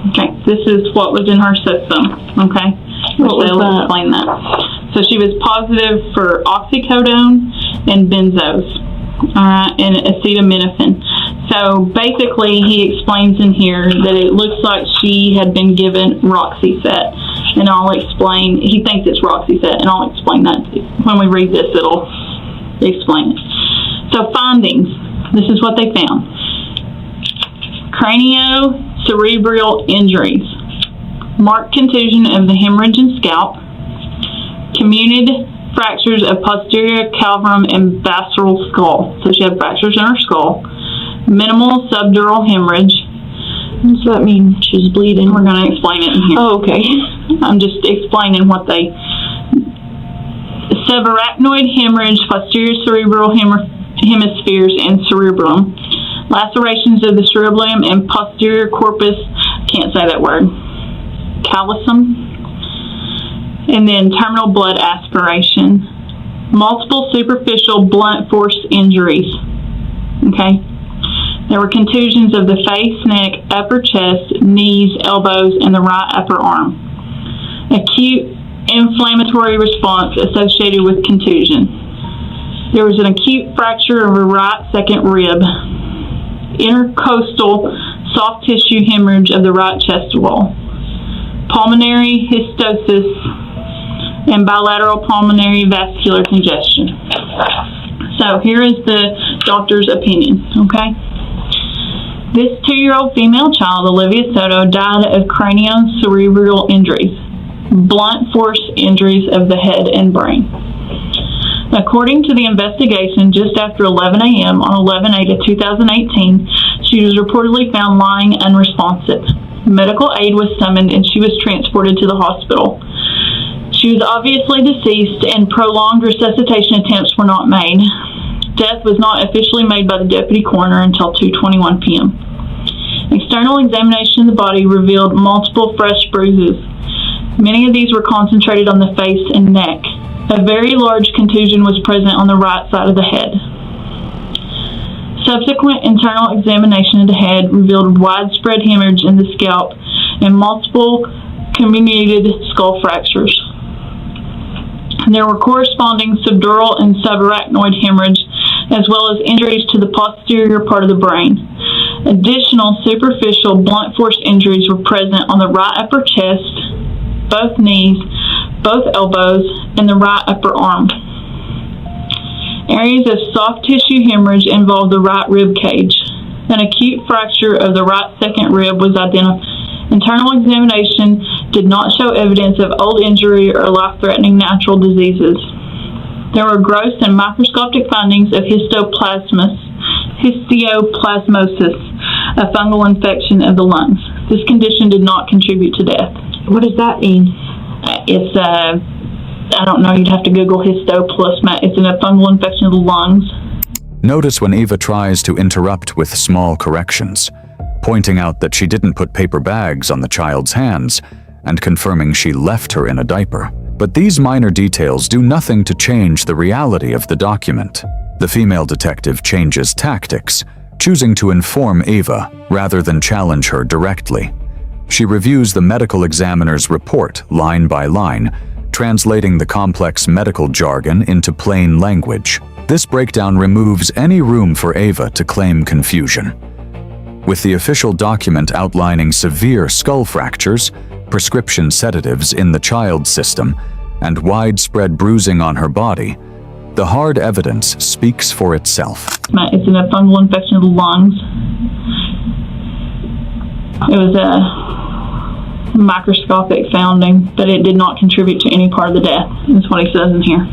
Okay, this is what was in her system, okay? Which they'll explain that. So she was positive for oxycodone and benzos, and acetaminophen. So basically, he explains in here that it looks like she had been given Roxyset. And I'll explain, he thinks it's Roxy set, and I'll explain that when we read this, it'll explain it. So findings, this is what they found. Craniocerebral injuries, marked contusion of the hemorrhage and scalp, comminuted fractures of posterior calvum and basal skull. So she had fractures in her skull. Minimal subdural hemorrhage. What does that mean? She's bleeding. We're going to explain it in here. Oh, okay. I'm just explaining what they... Subarachnoid hemorrhage, posterior cerebral hemispheres, and cerebellum. Lacerations of the cerebellum and posterior corpus. Can't say that word. Callosum. And then terminal blood aspiration. Multiple superficial blunt force injuries. Okay? There were contusions of the face, neck, upper chest, knees, elbows, and the right upper arm. Acute inflammatory response associated with contusion. There was an acute fracture of a right second rib. Intercostal soft tissue hemorrhage of the right chest wall. Pulmonary hystosis and bilateral pulmonary vascular congestion. So here is the doctor's opinion, okay? This 2-year-old female child, Olivia Soto, died of craniocerebral injuries, blunt force injuries of the head and brain. According to the investigation, just after 11 a.m. on 11/8/2018, she was reportedly found lying unresponsive. Medical aid was summoned and she was transported to the hospital. She was obviously deceased and prolonged resuscitation attempts were not made. Death was not officially made by the deputy coroner until 2:21 p.m. External examination of the body revealed multiple fresh bruises. Many of these were concentrated on the face and neck. A very large contusion was present on the right side of the head. Subsequent internal examination of the head revealed widespread hemorrhage in the scalp and multiple comminuted skull fractures. There were corresponding subdural and subarachnoid hemorrhage, as well as injuries to the posterior part of the brain. Additional superficial blunt force injuries were present on the right upper chest, both knees, both elbows, and the right upper arm. Areas of soft tissue hemorrhage involved the right rib cage. An acute fracture of the right second rib was identified. Internal examination did not show evidence of old injury or life-threatening natural diseases. There were gross and microscopic findings of histoplasmosis, a fungal infection of the lungs. This condition did not contribute to death. What does that mean? It's I don't know, you'd have to Google histoplasma. It's a fungal infection of the lungs. Notice when Eva tries to interrupt with small corrections, pointing out that she didn't put paper bags on the child's hands and confirming she left her in a diaper. But these minor details do nothing to change the reality of the document. The female detective changes tactics, choosing to inform Eva rather than challenge her directly. She reviews the medical examiner's report line by line, translating the complex medical jargon into plain language. This breakdown removes any room for Eva to claim confusion. With the official document outlining severe skull fractures, prescription sedatives in the child's system, and widespread bruising on her body, the hard evidence speaks for itself. It's a fungal infection of the lungs. It was a microscopic finding, but it did not contribute to any part of the death. That's what he says in here.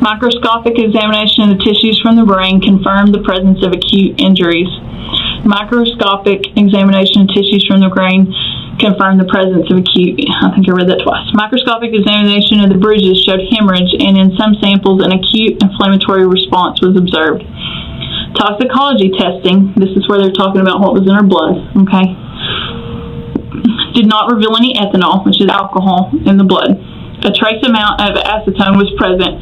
Microscopic examination of the tissues from the brain confirmed the presence of acute injuries. Microscopic examination of tissues from the brain confirmed the presence of acute, I think I read that twice. Microscopic examination of the bruises showed hemorrhage, and in some samples, an acute inflammatory response was observed. Toxicology testing, this is where they're talking about what was in her blood, okay, did not reveal any ethanol, which is alcohol, in the blood. A trace amount of acetone was present,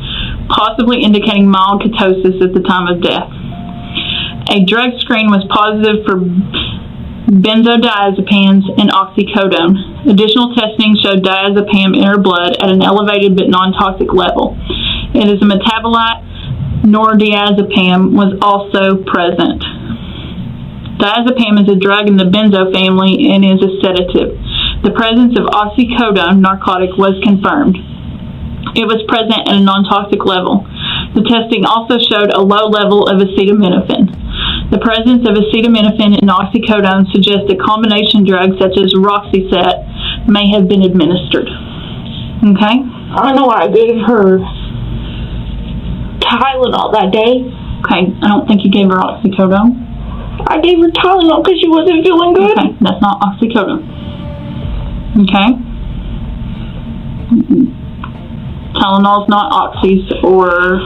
possibly indicating mild ketosis at the time of death. A drug screen was positive for benzodiazepines and oxycodone. Additional testing showed diazepam in her blood at an elevated but non-toxic level. It is a metabolite, nordiazepam was also present. Diazepam is a drug in the benzo family and is a sedative. The presence of oxycodone narcotic was confirmed. It was present at a non-toxic level. The testing also showed a low level of acetaminophen. The presence of acetaminophen and oxycodone suggests a combination drug such as Roxyset may have been administered. Okay? I don't know why I gave her Tylenol that day. Okay, I don't think you gave her oxycodone. I gave her Tylenol because she wasn't feeling good. Okay, that's not oxycodone. Okay? Tylenol's not oxys or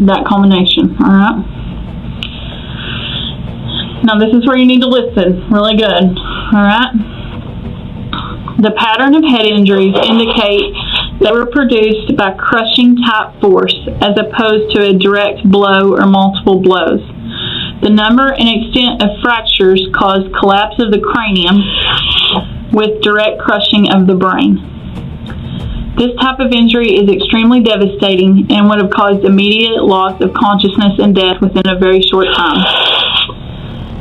that combination, alright? Now this is where you need to listen really good, alright? The pattern of head injuries indicate they were produced by crushing type force as opposed to a direct blow or multiple blows. The number and extent of fractures caused collapse of the cranium with direct crushing of the brain. This type of injury is extremely devastating and would have caused immediate loss of consciousness and death within a very short time.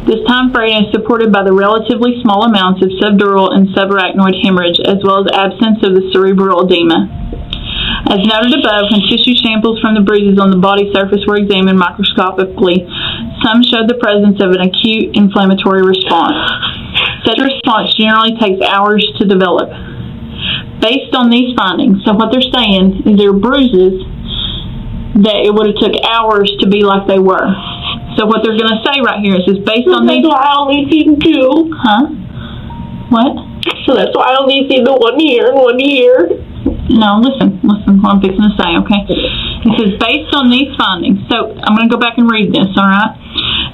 This time frame is supported by the relatively small amounts of subdural and subarachnoid hemorrhage, as well as absence of the cerebral edema. As noted above, when tissue samples from the bruises on the body surface were examined microscopically, some showed the presence of an acute inflammatory response. Such a response generally takes hours to develop. Based on these findings, so what they're saying is there are bruises that it would have took hours to be like they were. So what they're going to say right here is based on these... That's why I only seen 2. Huh? What? So that's why I only seen the 1 year and 1 year. No, listen what I'm fixing to say, okay? It says, based on these findings, so I'm going to go back and read this, alright?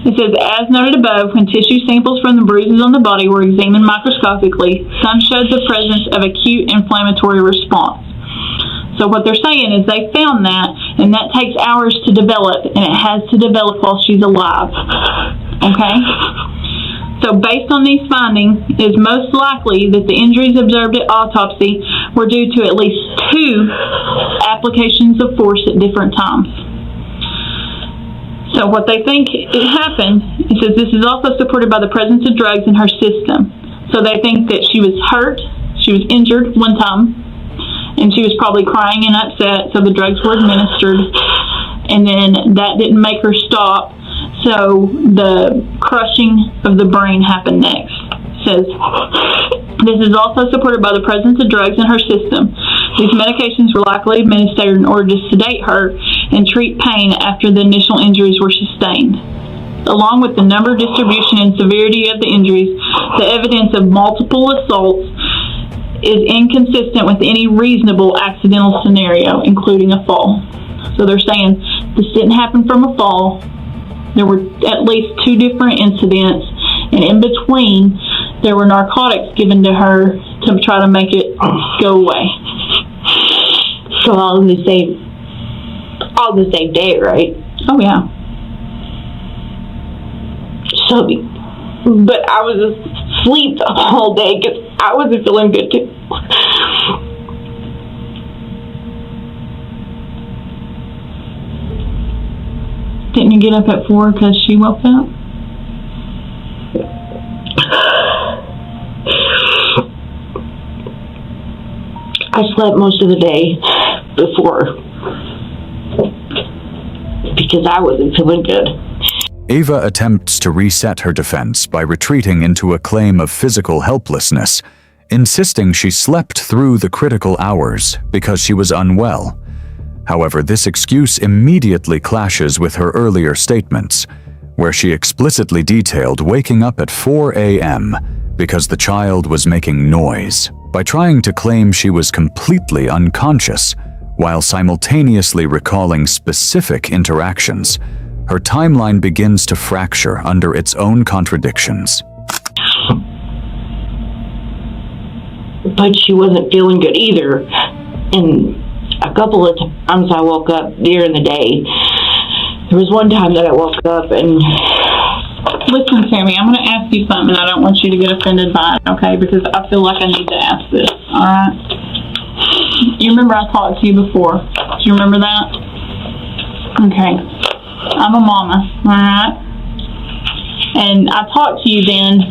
It says, as noted above, when tissue samples from the bruises on the body were examined microscopically, some showed the presence of acute inflammatory response. So what they're saying is they found that, and that takes hours to develop, and it has to develop while she's alive. Okay? So based on these findings, it is most likely that the injuries observed at autopsy were due to at least 2 applications of force at different times. So what they think it happened, it says this is also supported by the presence of drugs in her system. So they think that she was hurt, she was injured one time, and she was probably crying and upset, so the drugs were administered, and then that didn't make her stop, so the crushing of the brain happened next. It says, this is also supported by the presence of drugs in her system. These medications were likely administered in order to sedate her and treat pain after the initial injuries were sustained. Along with the number, distribution, and severity of the injuries, the evidence of multiple assaults is inconsistent with any reasonable accidental scenario, including a fall. So they're saying this didn't happen from a fall. There were at least 2 different incidents, and in between, there were narcotics given to her to try to make it go away. So all the same day, right? Oh yeah. So, but I was asleep the whole day because I wasn't feeling good too. Didn't you get up at 4 because she woke up? I slept most of the day before because I wasn't feeling good. Eva attempts to reset her defense by retreating into a claim of physical helplessness, insisting she slept through the critical hours because she was unwell. However, this excuse immediately clashes with her earlier statements, where she explicitly detailed waking up at 4 a.m. because the child was making noise, by trying to claim she was completely unconscious, while simultaneously recalling specific interactions. Her timeline begins to fracture under its own contradictions. But she wasn't feeling good either. And a couple of times I woke up during the day. There was one time that I woke up and... Listen, Tammy, I'm going to ask you something. I don't want you to get offended by it, okay? Because I feel like I need to ask this, all right? You remember I talked to you before. Do you remember that? Okay. I'm a mama, all right? And I talked to you then.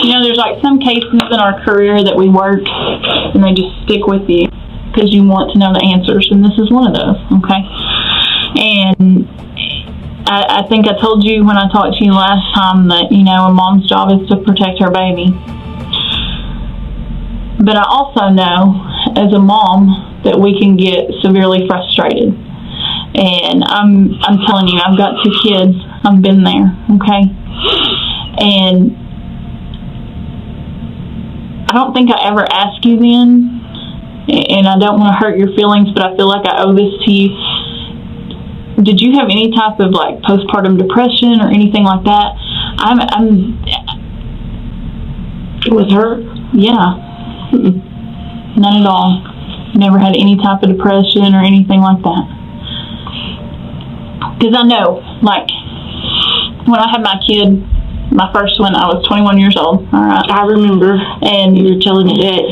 You know, there's like some cases in our career that we work and they just stick with you because you want to know the answers, and this is one of those, okay? And I think I told you when I talked to you last time that, you know, a mom's job is to protect her baby. But I also know, as a mom, that we can get severely frustrated. And I'm telling you, I've got 2 kids. I've been there, okay? And I don't think I ever asked you then, and I don't want to hurt your feelings, but I feel like I owe this to you. Did you have any type of like postpartum depression or anything like that? With her? Yeah. None at all. Never had any type of depression or anything like that. Because I know, like, when I had my kid, my first one, I was 21 years old. All right. I remember. And you were telling me that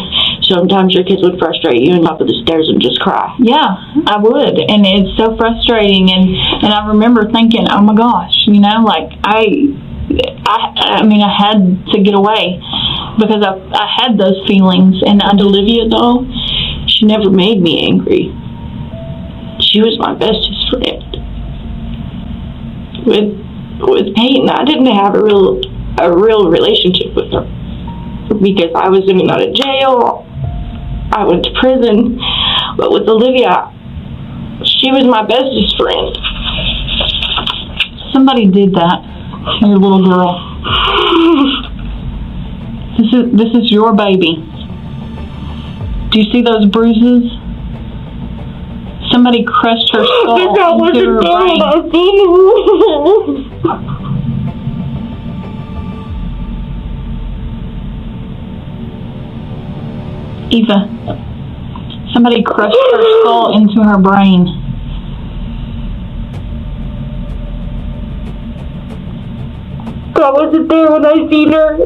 sometimes your kids would frustrate you and top of the stairs and just cry. Yeah, I would. And it's so frustrating. And I remember thinking, oh my gosh, you know, like, I mean, I had to get away because I had those feelings. And Olivia, though, she never made me angry. She was my bestest friend. With Peyton, I didn't have a real relationship with her because I was in and out of jail. I went to prison. But with Olivia, she was my bestest friend. Somebody did that to your little girl. This is your baby. Do you see those bruises? Somebody crushed her skull into her brain. Eva, somebody crushed her skull into her brain. I wasn't there when I seen her.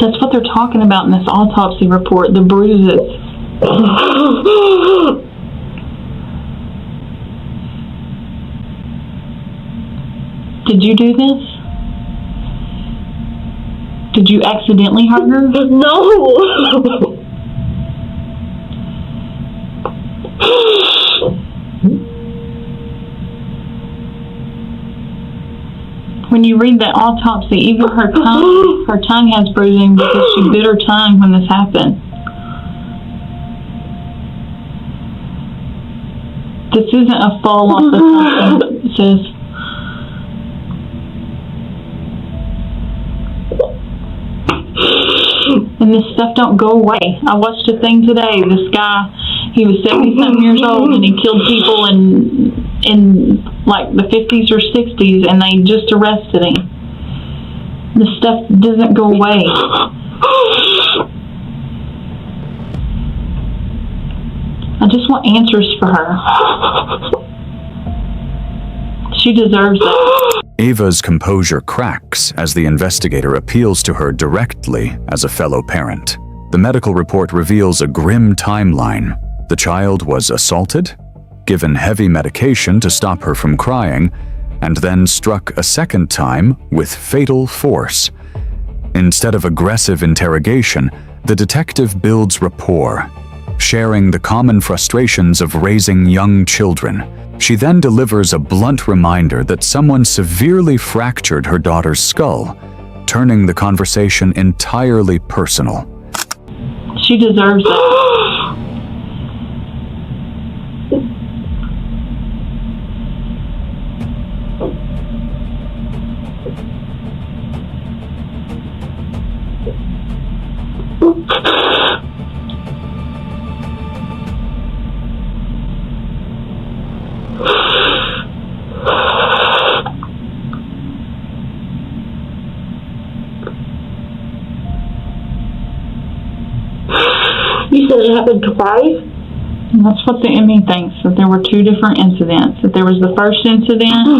That's what they're talking about in this autopsy report, the bruises. Did you do this? Did you accidentally hurt her? No. When you read the autopsy, even her tongue has bruising because she bit her tongue when this happened. This isn't a fall off the something, sis. And this stuff don't go away. I watched a thing today. This guy, he was 70-something years old, and he killed people in like the 50s or 60s, and they just arrested him. This stuff doesn't go away. I just want answers for her. She deserves that. Eva's composure cracks as the investigator appeals to her directly as a fellow parent. The medical report reveals a grim timeline. The child was assaulted, given heavy medication to stop her from crying, and then struck a second time with fatal force. Instead of aggressive interrogation, the detective builds rapport, sharing the common frustrations of raising young children. She then delivers a blunt reminder that someone severely fractured her daughter's skull, turning the conversation entirely personal. She deserves that. You said it happened twice? And that's what the ME thinks, that there were 2 different incidents. That there was the first incident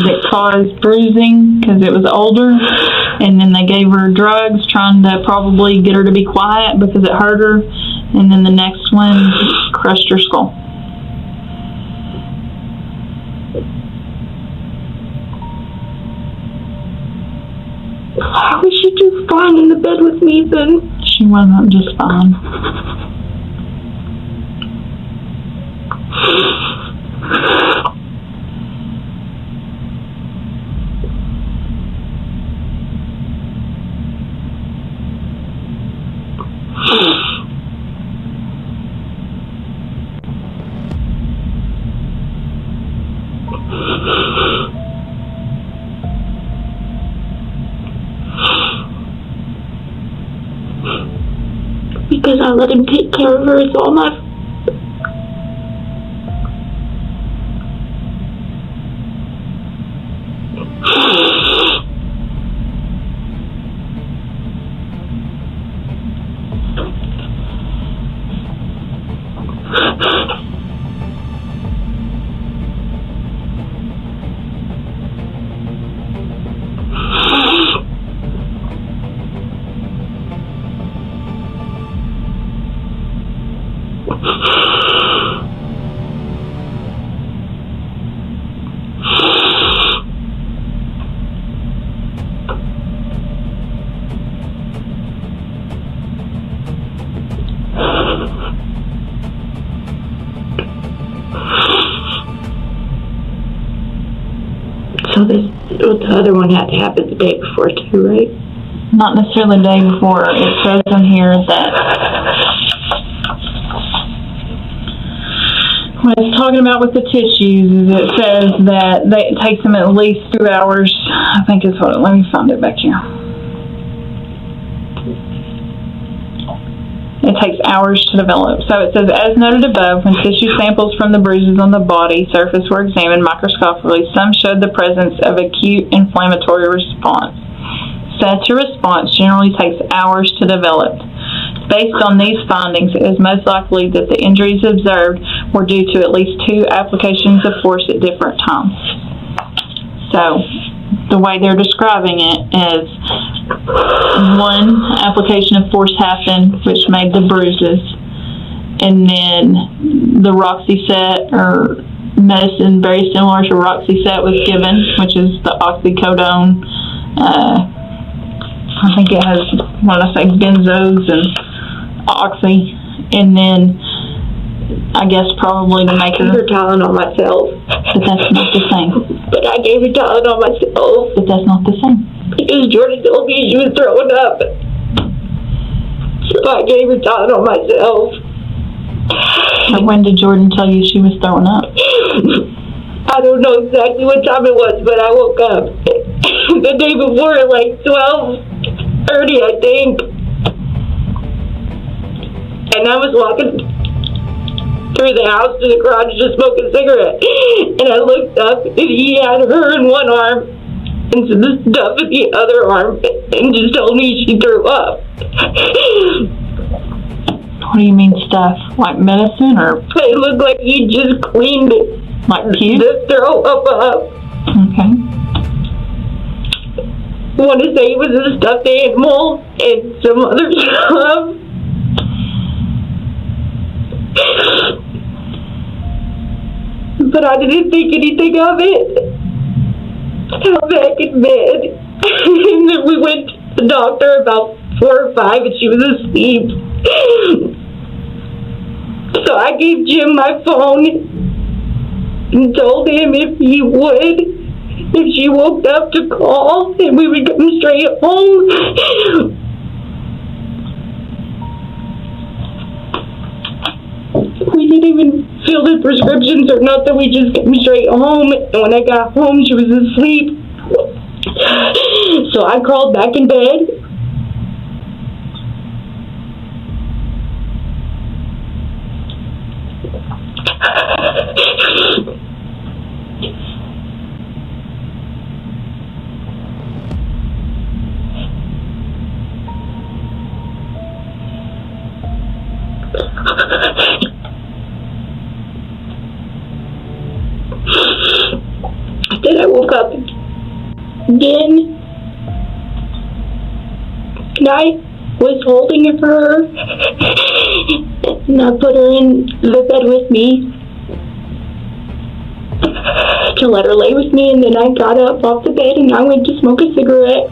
that caused bruising because it was older, and then they gave her drugs trying to probably get her to be quiet because it hurt her, and then the next one crushed her skull. How was she just fine in the bed with me then? She wasn't just fine. Because I let him take care of her. It's all my fault. So the other one had to happen the day before too, right? Not necessarily the day before. It says in here that when it's talking about with the tissues, it says that it takes them at least 2 hours. I think is what. Let me find it back here. It takes hours to develop. So it says, as noted above, when tissue samples from the bruises on the body surface were examined microscopically, some showed the presence of acute inflammatory response. Such a response generally takes hours to develop. Based on these findings, it is most likely that the injuries observed were due to at least 2 applications of force at different times. So, the way they're describing it is one application of force happened, which made the bruises, and then the Roxyset or medicine very similar to Roxyset was given, which is the oxycodone. I think it has, when I say benzos and oxy, and then I guess probably to make her Tylenol myself. But that's not the same. But I gave her Tylenol myself. But that's not the same. Because Jordan told me she was throwing up. So I gave her Tylenol myself. But when did Jordan tell you she was throwing up? I don't know exactly what time it was, but I woke up the day before at like 12:30, I think. And I was walking through the house to the garage to smoke a cigarette. And I looked up and he had her in one arm and some stuff in the other arm and just told me she threw up. What do you mean stuff? Like medicine or? It looked like he just cleaned it. Like puke? The throw up. Okay. I want to say it was a stuffed animal and some other stuff. But I didn't think anything of it. I got back in bed. And then we went to the doctor about 4 or 5 and she was asleep. So I gave Jim my phone and told him if he would, if she woke up to call, and we would come straight home. We didn't even fill the prescriptions or nothing, we just came straight home, and when I got home, she was asleep. So I crawled back in bed. Then I woke up again, and I was holding her, and I put her in the bed with me to let her lay with me, and then I got up off the bed and I went to smoke a cigarette.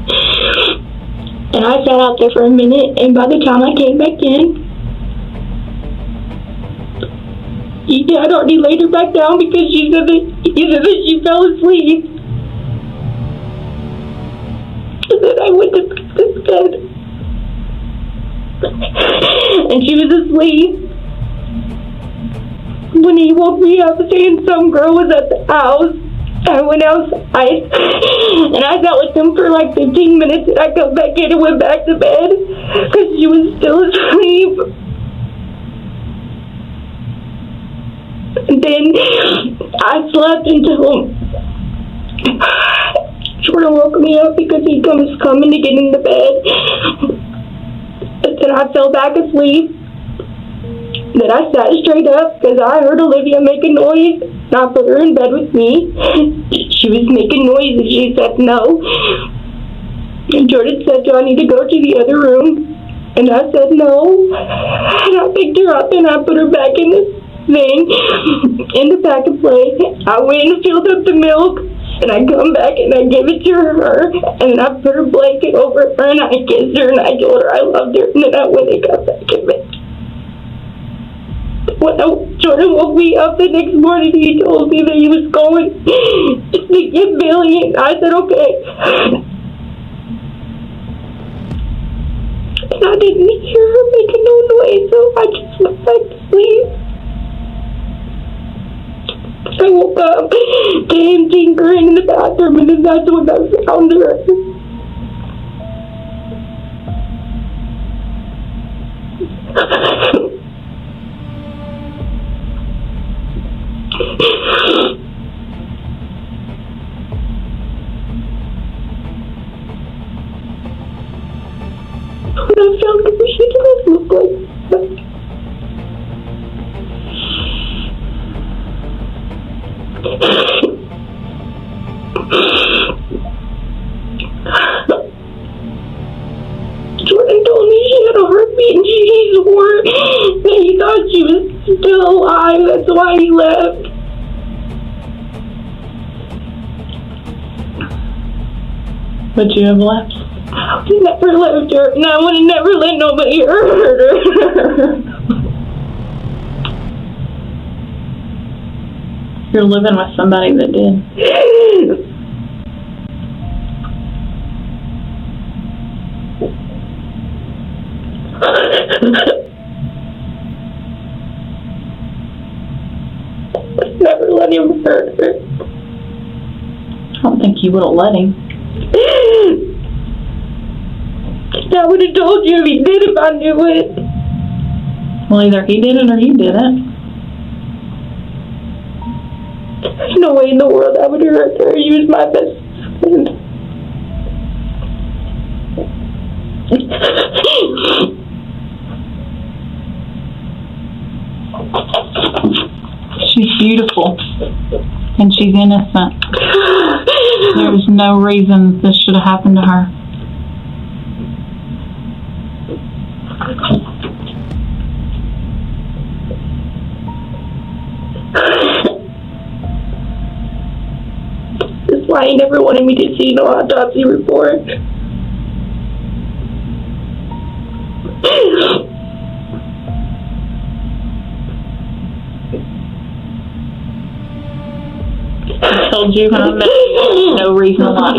And I sat out there for a minute, and by the time I came back in, he had already laid her back down because she said that she fell asleep. And then I went to bed, and she was asleep. When he woke me up saying some girl was at the house, I went outside, and I sat with him for like 15 minutes, and I come back in and went back to bed because she was still asleep. And then I slept until Jordan woke me up because he was coming to get in the bed. And then I fell back asleep. Then I sat straight up because I heard Olivia make a noise. And I put her in bed with me. She was making noise and she said no. And Jordan said, "Do I need to go to the other room?" And I said no. And I picked her up and I put her back in the thing, in the pack and play. I went and filled up the milk. And I come back and I give it to her. And I put her blanket over her and I kissed her and I told her I loved her. And then I went and got back in bed. When Jordan woke me up the next morning, he told me that he was going to get Billy, and I said, okay. And I didn't hear her making no noise, so I just went back to sleep. I woke up to him tinkering in the bathroom, and then that's when I found her. When I found her, she didn't look like that. Jordan told me she had a heartbeat and he swore that he thought she was still alive. That's why he left. Would you have left? I would have never left her, and I would have never let nobody hurt her. You're living with somebody that did. Never let him hurt her. I don't think you would have let him. I would have told you if he did, if I knew it. Well, either he did it or you did it. There's no way in the world I would hurt her. He was my best friend. She's beautiful. And she's innocent. There's no reason this should have happened to her. That's why he never wanted me to see no autopsy report. I told you when I met you, no reason to lie.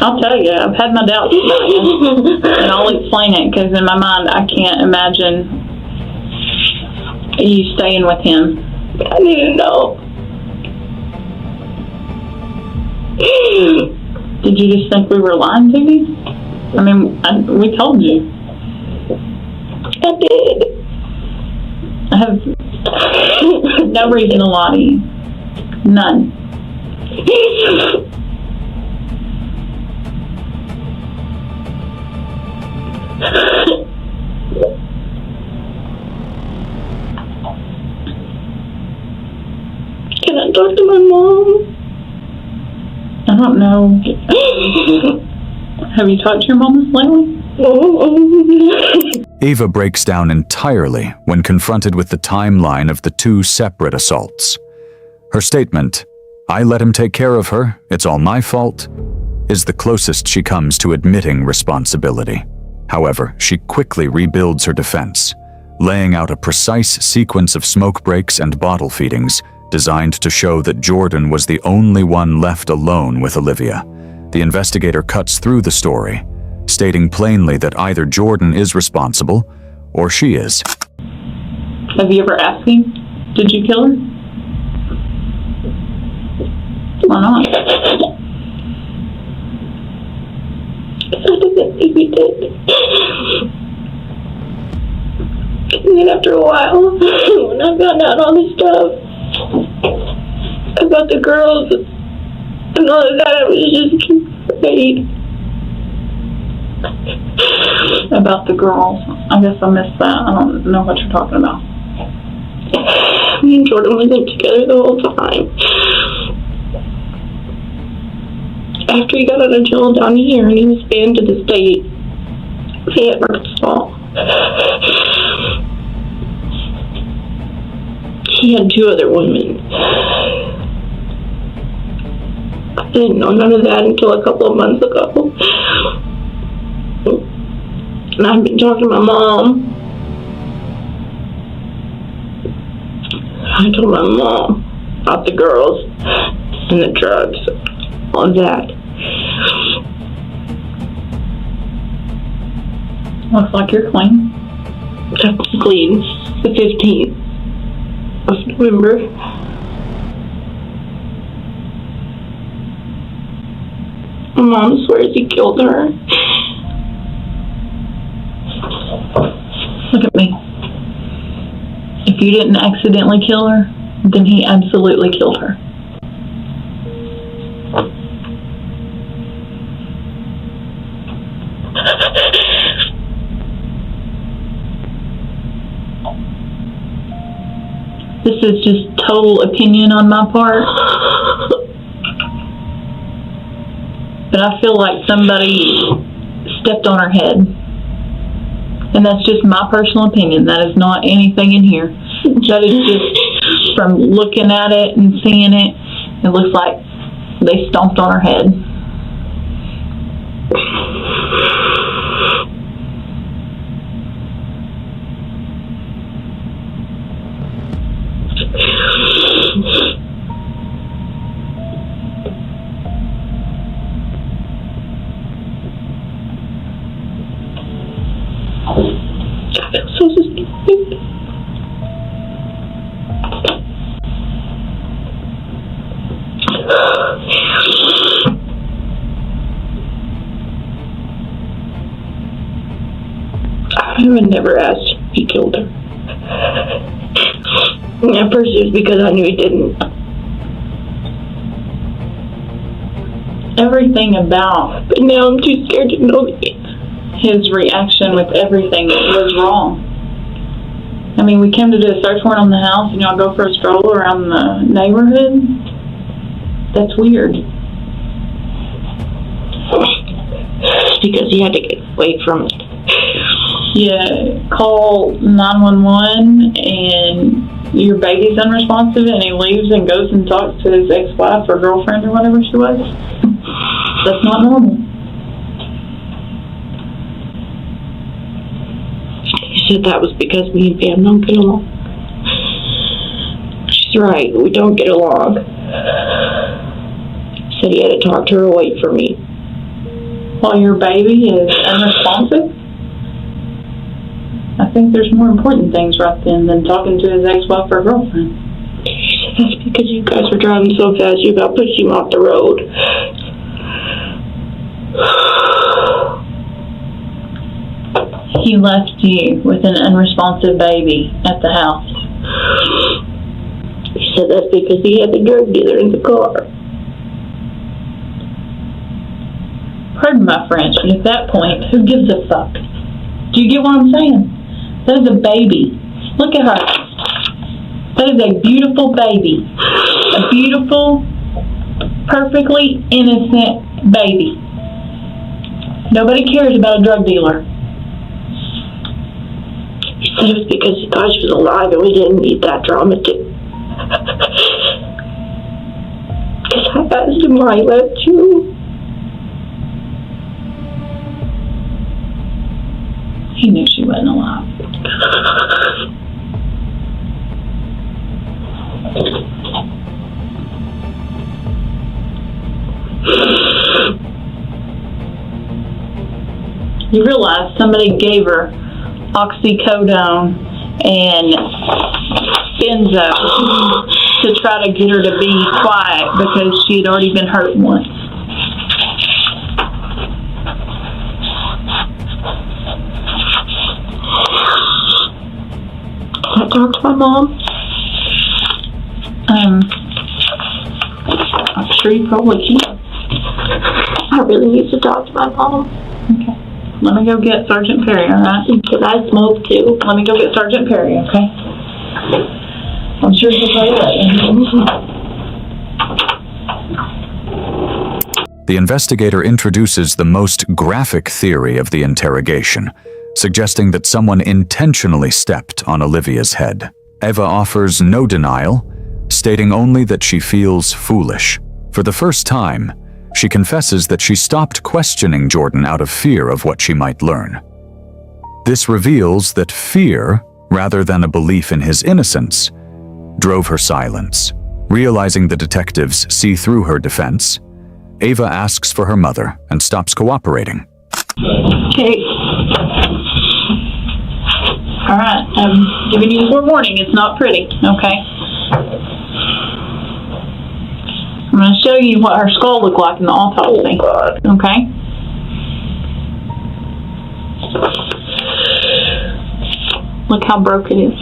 I'll tell you, I've had my doubts about you, and I'll explain it, because in my mind, I can't imagine you staying with him. I need to know. Did you just think we were lying to you? I mean, we told you. I did. I have no reason to lie to you. None. Can I talk to my mom? I don't know. Have you talked to your mom lately? Eva breaks down entirely when confronted with the timeline of the two separate assaults. Her statement, "I let him take care of her, it's all my fault," is the closest she comes to admitting responsibility. However, she quickly rebuilds her defense, laying out a precise sequence of smoke breaks and bottle feedings designed to show that Jordan was the only one left alone with Olivia. The investigator cuts through the story, stating plainly that either Jordan is responsible or she is. Have you ever asked him, did you kill her? Why not? I didn't think he did. And then after a while, when I found out all this stuff about the girls and all of that, I was just afraid. About the girls? I guess I missed that. I don't know what you're talking about. Me and Jordan wasn't together the whole time. After he got out of jail down here and he was banned to the state, he had Arkansas. He had 2 other women. I didn't know none of that until a couple of months ago. And I've been talking to my mom. I told my mom about the girls and the drugs, all of that. Looks like you're clean. I was clean the 15th of November. My mom swears he killed her. Look at me. If you didn't accidentally kill her, then he absolutely killed her. This is just total opinion on my part. But I feel like somebody stepped on her head. And that's just my personal opinion. That is not anything in here. That is just from looking at it and seeing it. It looks like they stomped on her head. I feel so stupid. I would never asked if he killed her. At first it was because I knew he didn't. Everything about But now I'm too scared to know his reaction with everything was wrong. I mean, we came to do a search warrant on the house and y'all go for a stroll around the neighborhood. That's weird. because he had to get away from it. Yeah, call 911 and your baby's unresponsive and he leaves and goes and talks to his ex-wife or girlfriend or whatever she was. That's not normal. He said that was because me and Pam don't get along. She's right, we don't get along. He said he had to talk to her away from me. While your baby is unresponsive? I think there's more important things right then than talking to his ex-wife or girlfriend. He said that's because you guys were driving so fast you about pushed him off the road. He left you with an unresponsive baby at the house. He said that's because he had the drug dealer in the car. Pardon my French, but at that point, who gives a fuck? Do you get what I'm saying? That is a baby. Look at her. That is a beautiful baby. A beautiful, perfectly innocent baby. Nobody cares about a drug dealer. He said it was because he thought she was alive and we didn't need that drama too. asked him why he left you. He knew she wasn't alive. You realize somebody gave her oxycodone and benzo to try to get her to be quiet because she had already been hurt once. Can I talk to my mom? I'm sure you probably can. I really need to talk to my mom. Okay. Let me go get Sergeant Perry, alright? Because I smoke too. Let me go get Sergeant Perry, okay? I'm sure he'll tell you that. The investigator introduces the most graphic theory of the interrogation, suggesting that someone intentionally stepped on Olivia's head. Eva offers no denial, stating only that she feels foolish. For the first time, she confesses that she stopped questioning Jordan out of fear of what she might learn. This reveals that fear, rather than a belief in his innocence, drove her silence. Realizing the detectives see through her defense, Eva asks for her mother and stops cooperating. Okay. Alright, I'm giving you a warning. It's not pretty, okay? I'm going to show you what her skull looked like in the autopsy. Okay? Look how broke it is.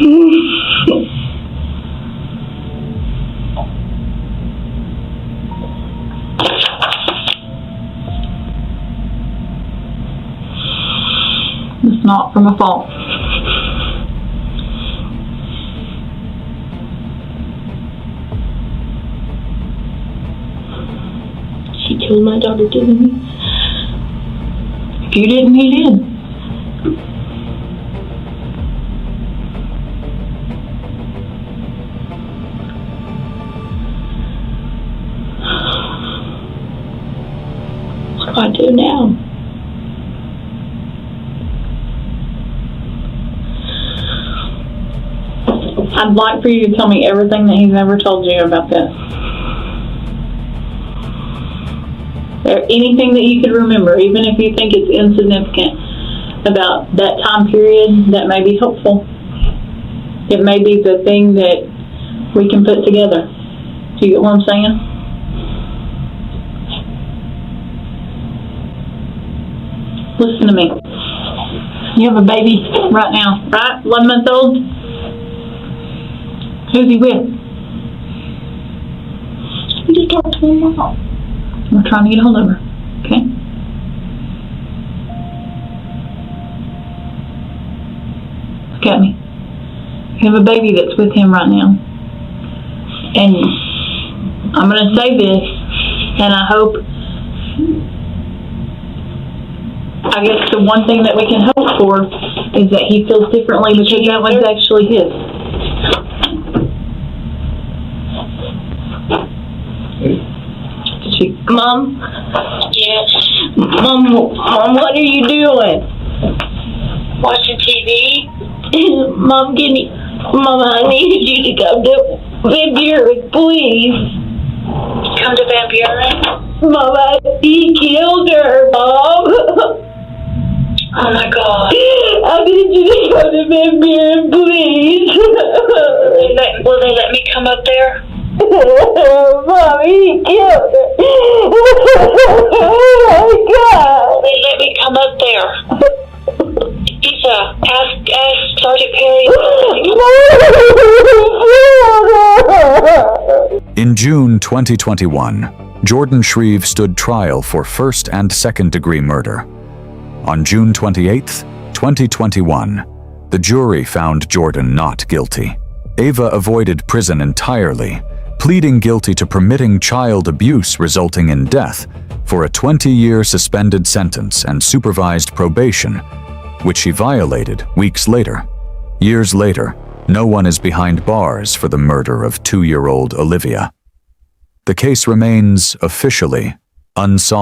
It's not from a fall. She killed my daughter, didn't he? If you didn't, he did. What do I do now? I'd like for you to tell me everything that he's ever told you about this. Or anything that you could remember, even if you think it's insignificant, about that time period that may be helpful. It may be the thing that we can put together. Do you get what I'm saying? Listen to me. You have a baby right now, right? 11 months old? Who's he with? You just talk to my mom. I'm trying to get a hold of her. Okay? Look at me. You have a baby that's with him right now. And I'm going to say this, and I hope, I guess the one thing that we can hope for is that he feels differently because that one's actually his. Mom? Yes? Mom, what are you doing? Watching TV? Mom, I need you to come to Van Buren, please. Come to Van Buren? Mom, he killed her, Mom. Oh my God. I need you to come to Van Buren, please. Will they let me come up there? Mom, he killed her. Oh my God. They let me come up there. Lisa, ask Sergeant Perry. In June 2021, Jordan Shrieve stood trial for first and second degree murder. On June 28, 2021, the jury found Jordan not guilty. Eva avoided prison entirely, pleading guilty to permitting child abuse resulting in death for a 20-year suspended sentence and supervised probation, which she violated weeks later. Years later, no one is behind bars for the murder of 2-year-old Olivia. the case remains officially unsolved.